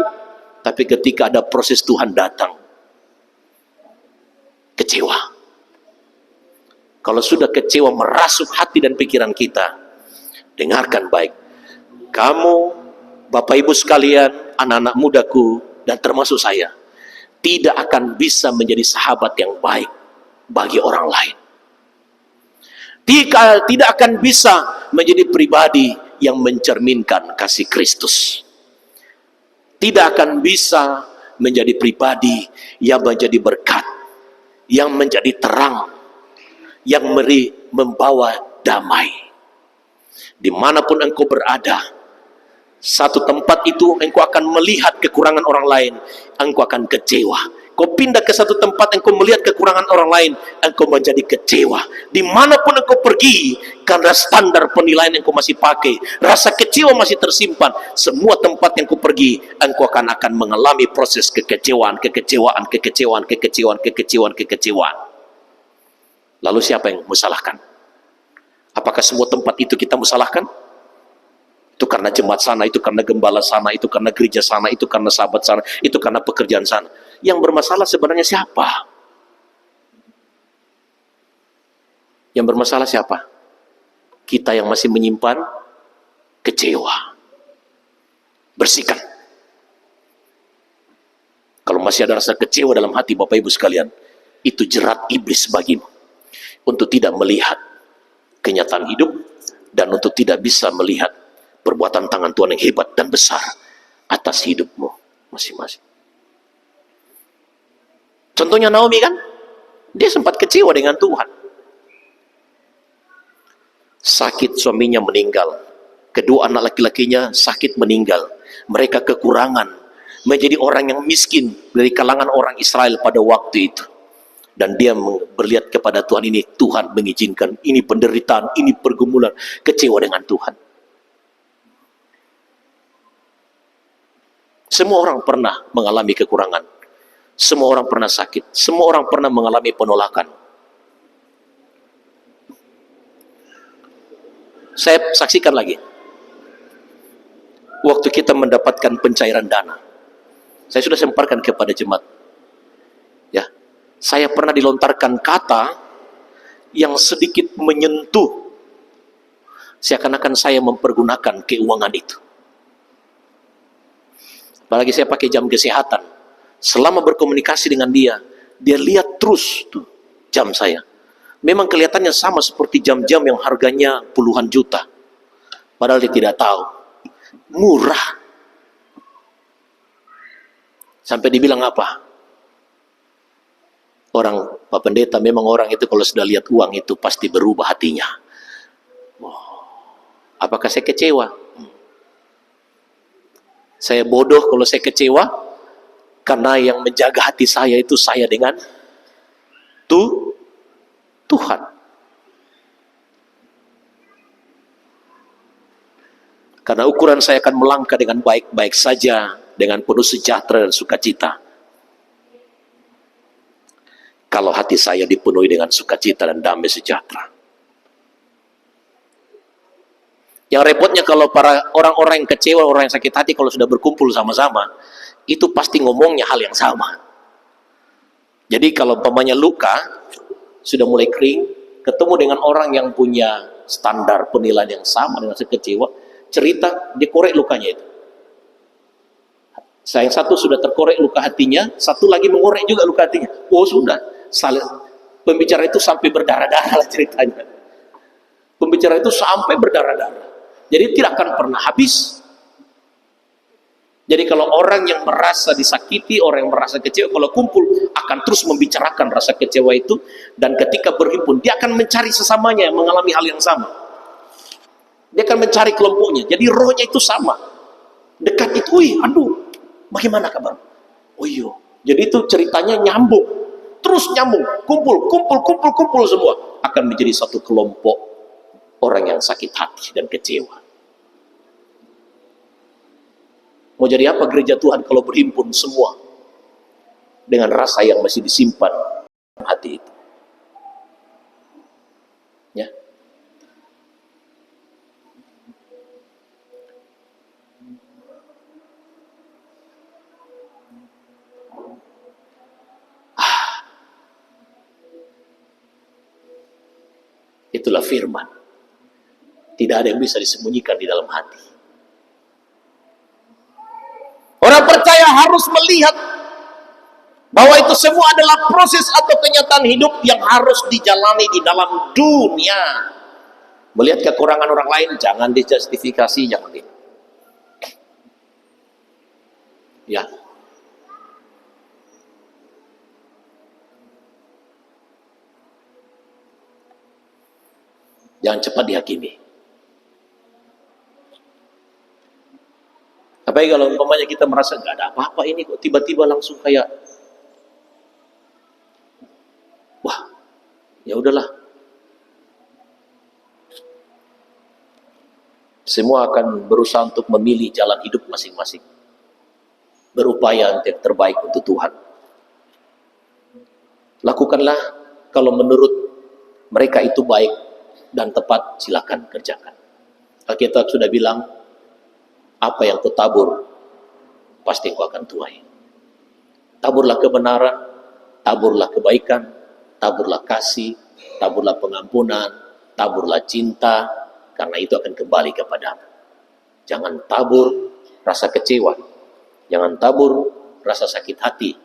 Tapi ketika ada proses Tuhan datang, kecewa. Kalau sudah kecewa merasuk hati dan pikiran kita, dengarkan baik. Kamu, Bapak Ibu sekalian, anak-anak mudaku, dan termasuk saya, tidak akan bisa menjadi sahabat yang baik bagi orang lain. Tidak akan bisa menjadi pribadi yang mencerminkan kasih Kristus. Tidak akan bisa menjadi pribadi yang menjadi berkat, yang menjadi terang, yang membawa damai. Dimanapun engkau berada, satu tempat itu engkau akan melihat kekurangan orang lain, engkau akan kecewa. Kau pindah ke satu tempat, engkau melihat kekurangan orang lain, engkau menjadi kecewa. Dimanapun engkau pergi, karena standar penilaian yang kau masih pakai, rasa kecewa masih tersimpan. Semua tempat yang kau pergi, engkau akan mengalami proses kekecewaan. Lalu siapa yang menyalahkan? Apakah semua tempat itu kita menyalahkan? Itu karena jemaat sana, itu karena gembala sana, itu karena gereja sana, itu karena sahabat sana, itu karena pekerjaan sana. Yang bermasalah sebenarnya siapa? Yang bermasalah siapa? Kita yang masih menyimpan kecewa. Bersihkan. Kalau masih ada rasa kecewa dalam hati Bapak Ibu sekalian, itu jerat iblis bagimu. Untuk tidak melihat kenyataan hidup, dan untuk tidak bisa melihat perbuatan tangan Tuhan yang hebat dan besar atas hidupmu masing-masing. Contohnya Naomi kan, dia sempat kecewa dengan Tuhan. Sakit suaminya meninggal, kedua anak laki-lakinya sakit meninggal. Mereka kekurangan, menjadi orang yang miskin dari kalangan orang Israel pada waktu itu. Dan dia berlihat kepada Tuhan, ini Tuhan mengizinkan, ini penderitaan, ini pergumulan, kecewa dengan Tuhan. Semua orang pernah mengalami kekurangan. Semua orang pernah sakit. Semua orang pernah mengalami penolakan. Saya saksikan lagi. Waktu kita mendapatkan pencairan dana, saya sudah semparkan kepada jemaat. Ya, saya pernah dilontarkan kata yang sedikit menyentuh, seakan-akan saya mempergunakan keuangan itu. Apalagi saya pakai jam kesehatan. Selama berkomunikasi dengan dia, dia lihat terus tuh jam saya. Memang kelihatannya sama seperti jam-jam yang harganya puluhan juta. Padahal dia tidak tahu. Murah. Sampai dibilang apa? Orang, Pak Pendeta, memang orang itu kalau sudah lihat uang itu pasti berubah hatinya. Apakah saya kecewa? Saya bodoh kalau saya kecewa, karena yang menjaga hati saya itu saya dengan Tuhan. Karena ukuran saya akan melangkah dengan baik-baik saja, dengan penuh sejahtera dan sukacita, kalau hati saya dipenuhi dengan sukacita dan damai sejahtera. Yang repotnya kalau para orang-orang yang kecewa, orang yang sakit hati, kalau sudah berkumpul sama-sama, itu pasti ngomongnya hal yang sama. Jadi kalau umpamanya luka sudah mulai kering, ketemu dengan orang yang punya standar penilaian yang sama dengan saya kecewa, cerita, dikorek lukanya itu. Yang satu sudah terkorek luka hatinya, satu lagi mengorek juga luka hatinya. Oh sudah, pembicara itu sampai berdarah-darah lah ceritanya. Pembicara itu sampai berdarah-darah. Jadi tidak akan pernah habis. Jadi kalau orang yang merasa disakiti, orang yang merasa kecewa, kalau kumpul akan terus membicarakan rasa kecewa itu, dan ketika berhimpun dia akan mencari sesamanya yang mengalami hal yang sama. Dia akan mencari kelompoknya. Jadi rohnya itu sama. Dekat itu, aduh, bagaimana kabar? Oh iya. Jadi itu ceritanya nyambung. Terus nyambung, kumpul semua. Akan menjadi satu kelompok orang yang sakit hati dan kecewa. Mau jadi apa gereja Tuhan kalau berhimpun semua dengan rasa yang masih disimpan dalam hati itu? Ya. Itulah firman. Tidak ada yang bisa disembunyikan di dalam hati. Orang percaya harus melihat bahwa itu semua adalah proses atau kenyataan hidup yang harus dijalani di dalam dunia. Melihat kekurangan orang lain, jangan dijustifikasi, jangan di. Ya. Jangan cepat dihakimi. Apalagi kalau umpamanya kita merasa nggak ada apa-apa ini, kok tiba-tiba langsung kayak, wah, ya udahlah. Semua akan berusaha untuk memilih jalan hidup masing-masing, berupaya untuk yang terbaik untuk Tuhan. Lakukanlah kalau menurut mereka itu baik dan tepat, silakan kerjakan. Alkitab sudah bilang, apa yang kau tabur, pasti kau akan tuai. Taburlah kebenaran, taburlah kebaikan, taburlah kasih, taburlah pengampunan, taburlah cinta, karena itu akan kembali kepadamu. Jangan tabur rasa kecewa, jangan tabur rasa sakit hati,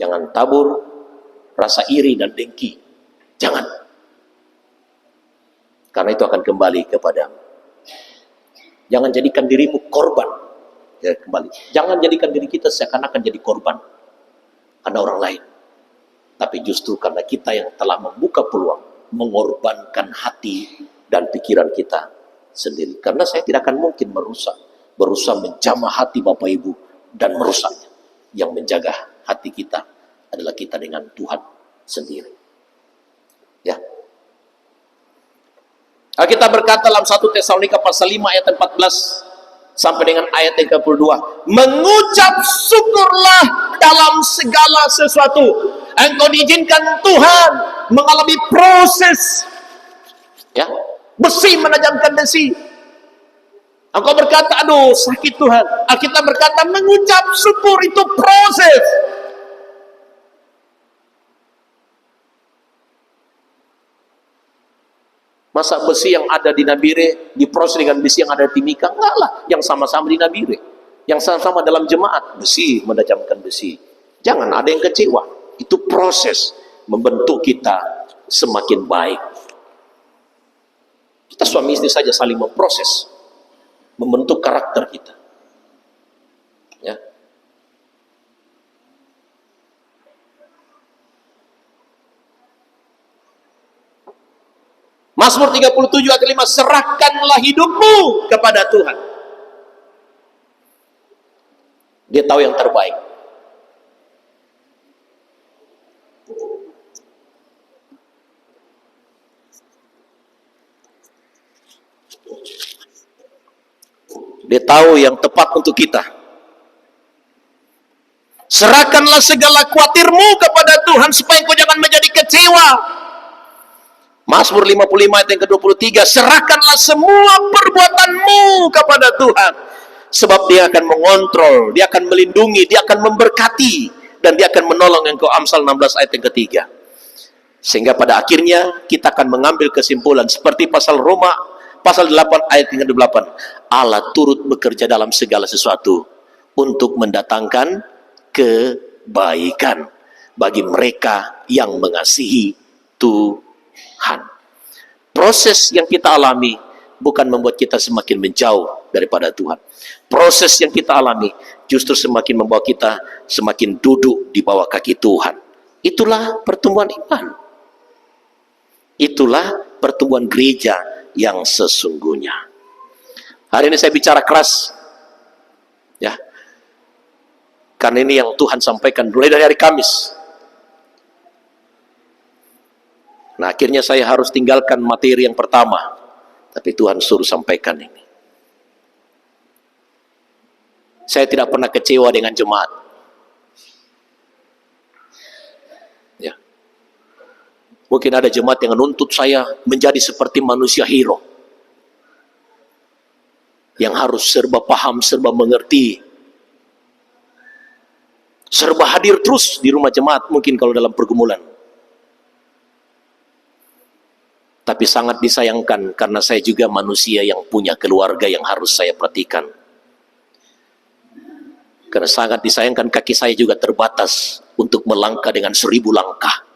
jangan tabur rasa iri dan dengki, jangan. Karena itu akan kembali kepadamu. Jangan jadikan dirimu korban. Ya, kembali. Jangan jadikan diri kita seakan-akan jadi korban karena orang lain. Tapi justru karena kita yang telah membuka peluang, mengorbankan hati dan pikiran kita sendiri. Karena saya tidak akan mungkin merusak berusaha menjamah hati Bapak Ibu dan merusaknya. Yang menjaga hati kita adalah kita dengan Tuhan sendiri. Ya. Alkitab berkata dalam 1 Tesalonika pasal 5 ayat 14 sampai dengan ayat 32, mengucap syukurlah dalam segala sesuatu. Engkau diizinkan Tuhan mengalami proses, ya, besi menajamkan besi. Engkau berkata, aduh sakit Tuhan. Alkitab berkata mengucap syukur itu proses. Masa besi yang ada di Nabire diproses dengan besi yang ada di Timika? Enggak lah, yang sama-sama di Nabire, yang sama-sama dalam jemaat, besi menajamkan besi. Jangan ada yang kecewa. Itu proses membentuk kita semakin baik. Kita suami istri saja saling memproses, membentuk karakter kita. Ya. Mazmur 37 ayat 5, serahkanlah hidupmu kepada Tuhan. Dia tahu yang terbaik. Dia tahu yang tepat untuk kita. Serahkanlah segala khawatirmu kepada Tuhan supaya engkau jangan menjadi kecewa. Mazmur 55 ayat yang ke-23, serahkanlah semua perbuatanmu kepada Tuhan, sebab dia akan mengontrol, dia akan melindungi, dia akan memberkati, dan dia akan menolong engkau. Amsal 16 ayat yang ketiga. Sehingga pada akhirnya kita akan mengambil kesimpulan seperti pasal Roma pasal 8 ayat yang ke-8, Allah turut bekerja dalam segala sesuatu untuk mendatangkan kebaikan bagi mereka yang mengasihi Tuhan. Proses yang kita alami bukan membuat kita semakin menjauh daripada Tuhan. Proses yang kita alami justru semakin membawa kita semakin duduk di bawah kaki Tuhan. Itulah pertumbuhan iman. Itulah pertumbuhan gereja yang sesungguhnya. Hari ini saya bicara keras, ya, karena ini yang Tuhan sampaikan mulai dari hari Kamis. Nah, akhirnya saya harus tinggalkan materi yang pertama, tapi Tuhan suruh sampaikan ini. Saya tidak pernah kecewa dengan jemaat. Ya. Mungkin ada jemaat yang menuntut saya menjadi seperti manusia hero, yang harus serba paham, serba mengerti, serba hadir terus di rumah jemaat mungkin kalau dalam pergumulan. Tapi sangat disayangkan karena saya juga manusia yang punya keluarga yang harus saya perhatikan. Karena sangat disayangkan kaki saya juga terbatas untuk melangkah dengan 1000 langkah.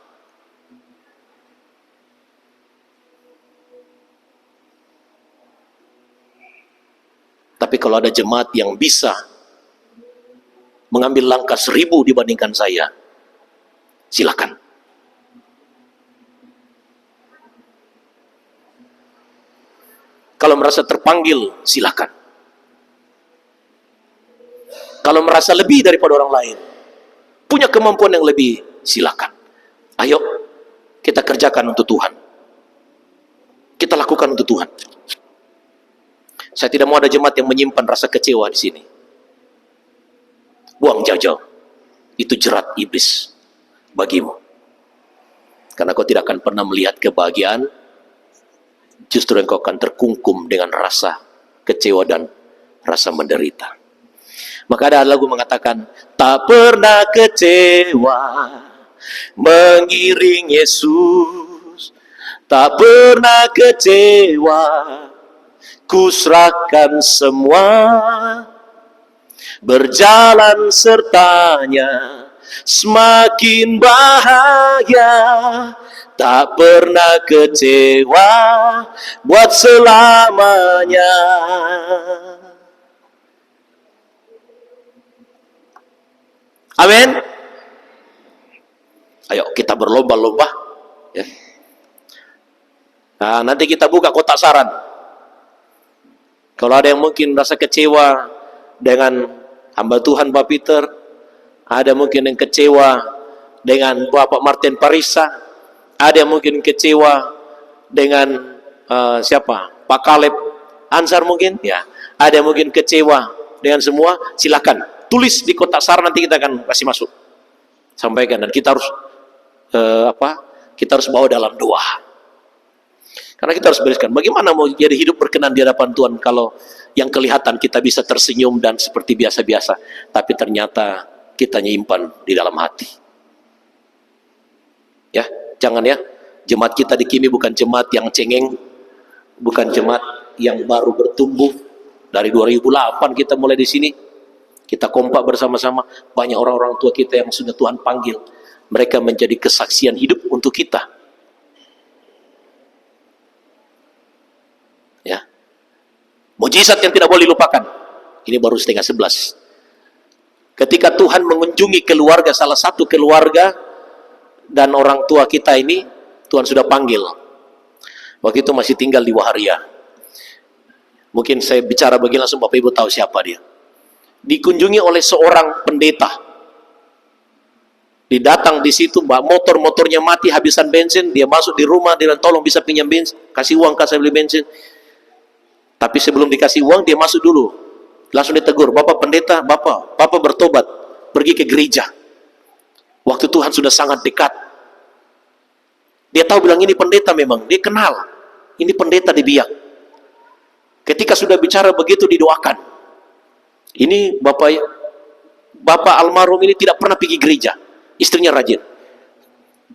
Tapi kalau ada jemaat yang bisa mengambil langkah 1000 dibandingkan saya, silakan. Kalau merasa terpanggil, silakan. Kalau merasa lebih daripada orang lain, punya kemampuan yang lebih, silakan. Ayo, kita kerjakan untuk Tuhan. Kita lakukan untuk Tuhan. Saya tidak mau ada jemaat yang menyimpan rasa kecewa di sini. Buang jauh-jauh. Itu jerat iblis bagimu. Karena kau tidak akan pernah melihat kebahagiaan, justru engkau akan terkungkum dengan rasa kecewa dan rasa menderita. Maka ada lagu mengatakan, tak pernah kecewa mengiring Yesus, tak pernah kecewa, ku serahkan semua, berjalan sertanya, semakin bahagia, tak pernah kecewa, buat selamanya. Amin. Ayo kita berlomba-lomba, ya. Nah, nanti kita buka kotak saran. Kalau ada yang mungkin rasa kecewa dengan hamba Tuhan Pak Peter, ada mungkin yang kecewa dengan Bapak Martin Parisa, ada yang mungkin kecewa dengan siapa? Pak Kaleb Ansar mungkin, ya. Ada yang mungkin kecewa dengan semua, silakan tulis di kotak saran, nanti kita akan kasih masuk. Sampaikan, dan kita harus kita harus bawa dalam doa. Karena kita harus bereskan, bagaimana mau jadi hidup berkenan di hadapan Tuhan kalau yang kelihatan kita bisa tersenyum dan seperti biasa-biasa, tapi ternyata kita nyimpan di dalam hati. Ya, jangan ya. Jemaat kita di Kimi bukan jemaat yang cengeng, bukan jemaat yang baru bertumbuh. Dari 2008 kita mulai di sini. Kita kompak bersama-sama. Banyak orang-orang tua kita yang sudah Tuhan panggil. Mereka menjadi kesaksian hidup untuk kita. Ya. Mujizat yang tidak boleh dilupakan. Ini baru 10:30. Ketika Tuhan mengunjungi keluarga, salah satu keluarga dan orang tua kita ini, Tuhan sudah panggil. Waktu itu masih tinggal di Waharia. Mungkin saya bicara begini langsung Bapak Ibu tahu siapa dia. Dikunjungi oleh seorang pendeta. Didatang di situ, motornya mati, habisan bensin. Dia masuk di rumah, dia bilang, tolong bisa pinjam bensin, kasih uang, saya beli bensin. Tapi sebelum dikasih uang, dia masuk dulu. Langsung ditegur, Bapak pendeta, Bapak bertobat, pergi ke gereja. Waktu Tuhan sudah sangat dekat. Dia tahu bilang ini pendeta memang, dia kenal. Ini pendeta di Biak. Ketika sudah bicara begitu didoakan. Ini Bapak almarhum ini tidak pernah pergi gereja. Istrinya rajin.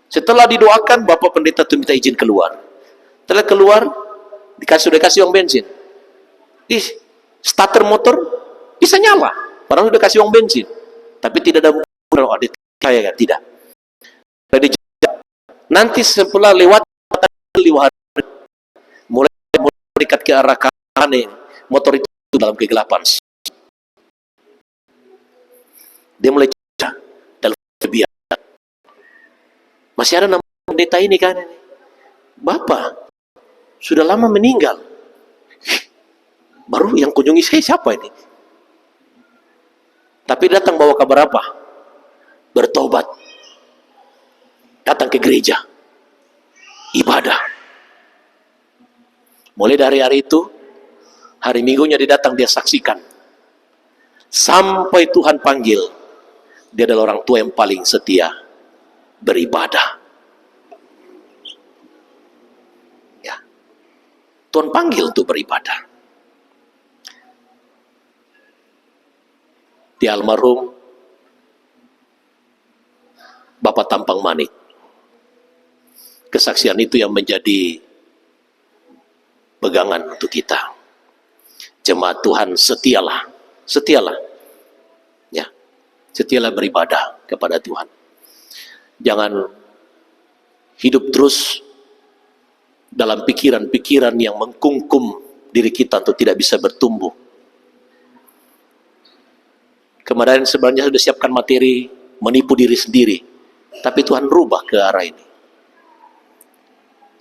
Setelah didoakan, Bapak pendeta itu minta izin keluar. Setelah keluar, sudah kasih uang bensin. Starter motor bisa nyala. Padahal sudah kasih uang bensin. Tapi tidak ada saya tidak. Nanti setelah lewat mulai dekat ke arah kanan, motor itu dalam kegelapan. Dia mulai dalam kebiasaan. Masih ada nama pendeta ini kan? Bapak sudah lama meninggal. Baru yang kunjungi saya siapa ini? Tapi datang bawa kabar apa? Bertobat. Datang ke gereja, ibadah. Mulai dari hari itu, hari Minggunya dia datang, dia saksikan. Sampai Tuhan panggil, dia adalah orang tua yang paling setia beribadah. Ya, Tuhan panggil untuk beribadah. Di almarhum Bapak Tampang Manik. Kesaksian itu yang menjadi pegangan untuk kita. Jemaat Tuhan, setialah, ya, setialah beribadah kepada Tuhan. Jangan hidup terus dalam pikiran-pikiran yang mengkungkum diri kita untuk tidak bisa bertumbuh. Kemarin sebenarnya sudah siapkan materi menipu diri sendiri, tapi Tuhan rubah ke arah ini.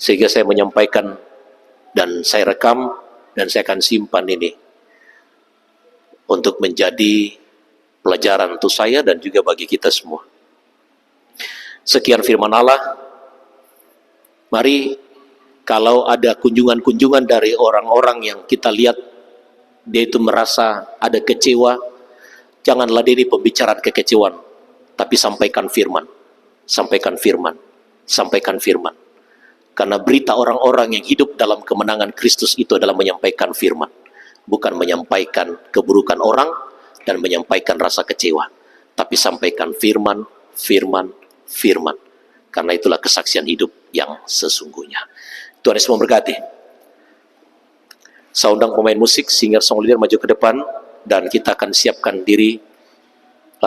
Sehingga saya menyampaikan dan saya rekam dan saya akan simpan ini untuk menjadi pelajaran untuk saya dan juga bagi kita semua. Sekian firman Allah. Mari kalau ada kunjungan-kunjungan dari orang-orang yang kita lihat dia itu merasa ada kecewa, janganlah ini pembicaraan kekecewaan, tapi sampaikan firman. Sampaikan firman. Sampaikan firman. Karena berita orang-orang yang hidup dalam kemenangan Kristus itu adalah menyampaikan firman. Bukan menyampaikan keburukan orang dan menyampaikan rasa kecewa. Tapi sampaikan firman, firman, firman. Karena itulah kesaksian hidup yang sesungguhnya. Tuhan Yesus memberkati. Saya undang pemain musik, singer, song leader maju ke depan. Dan kita akan siapkan diri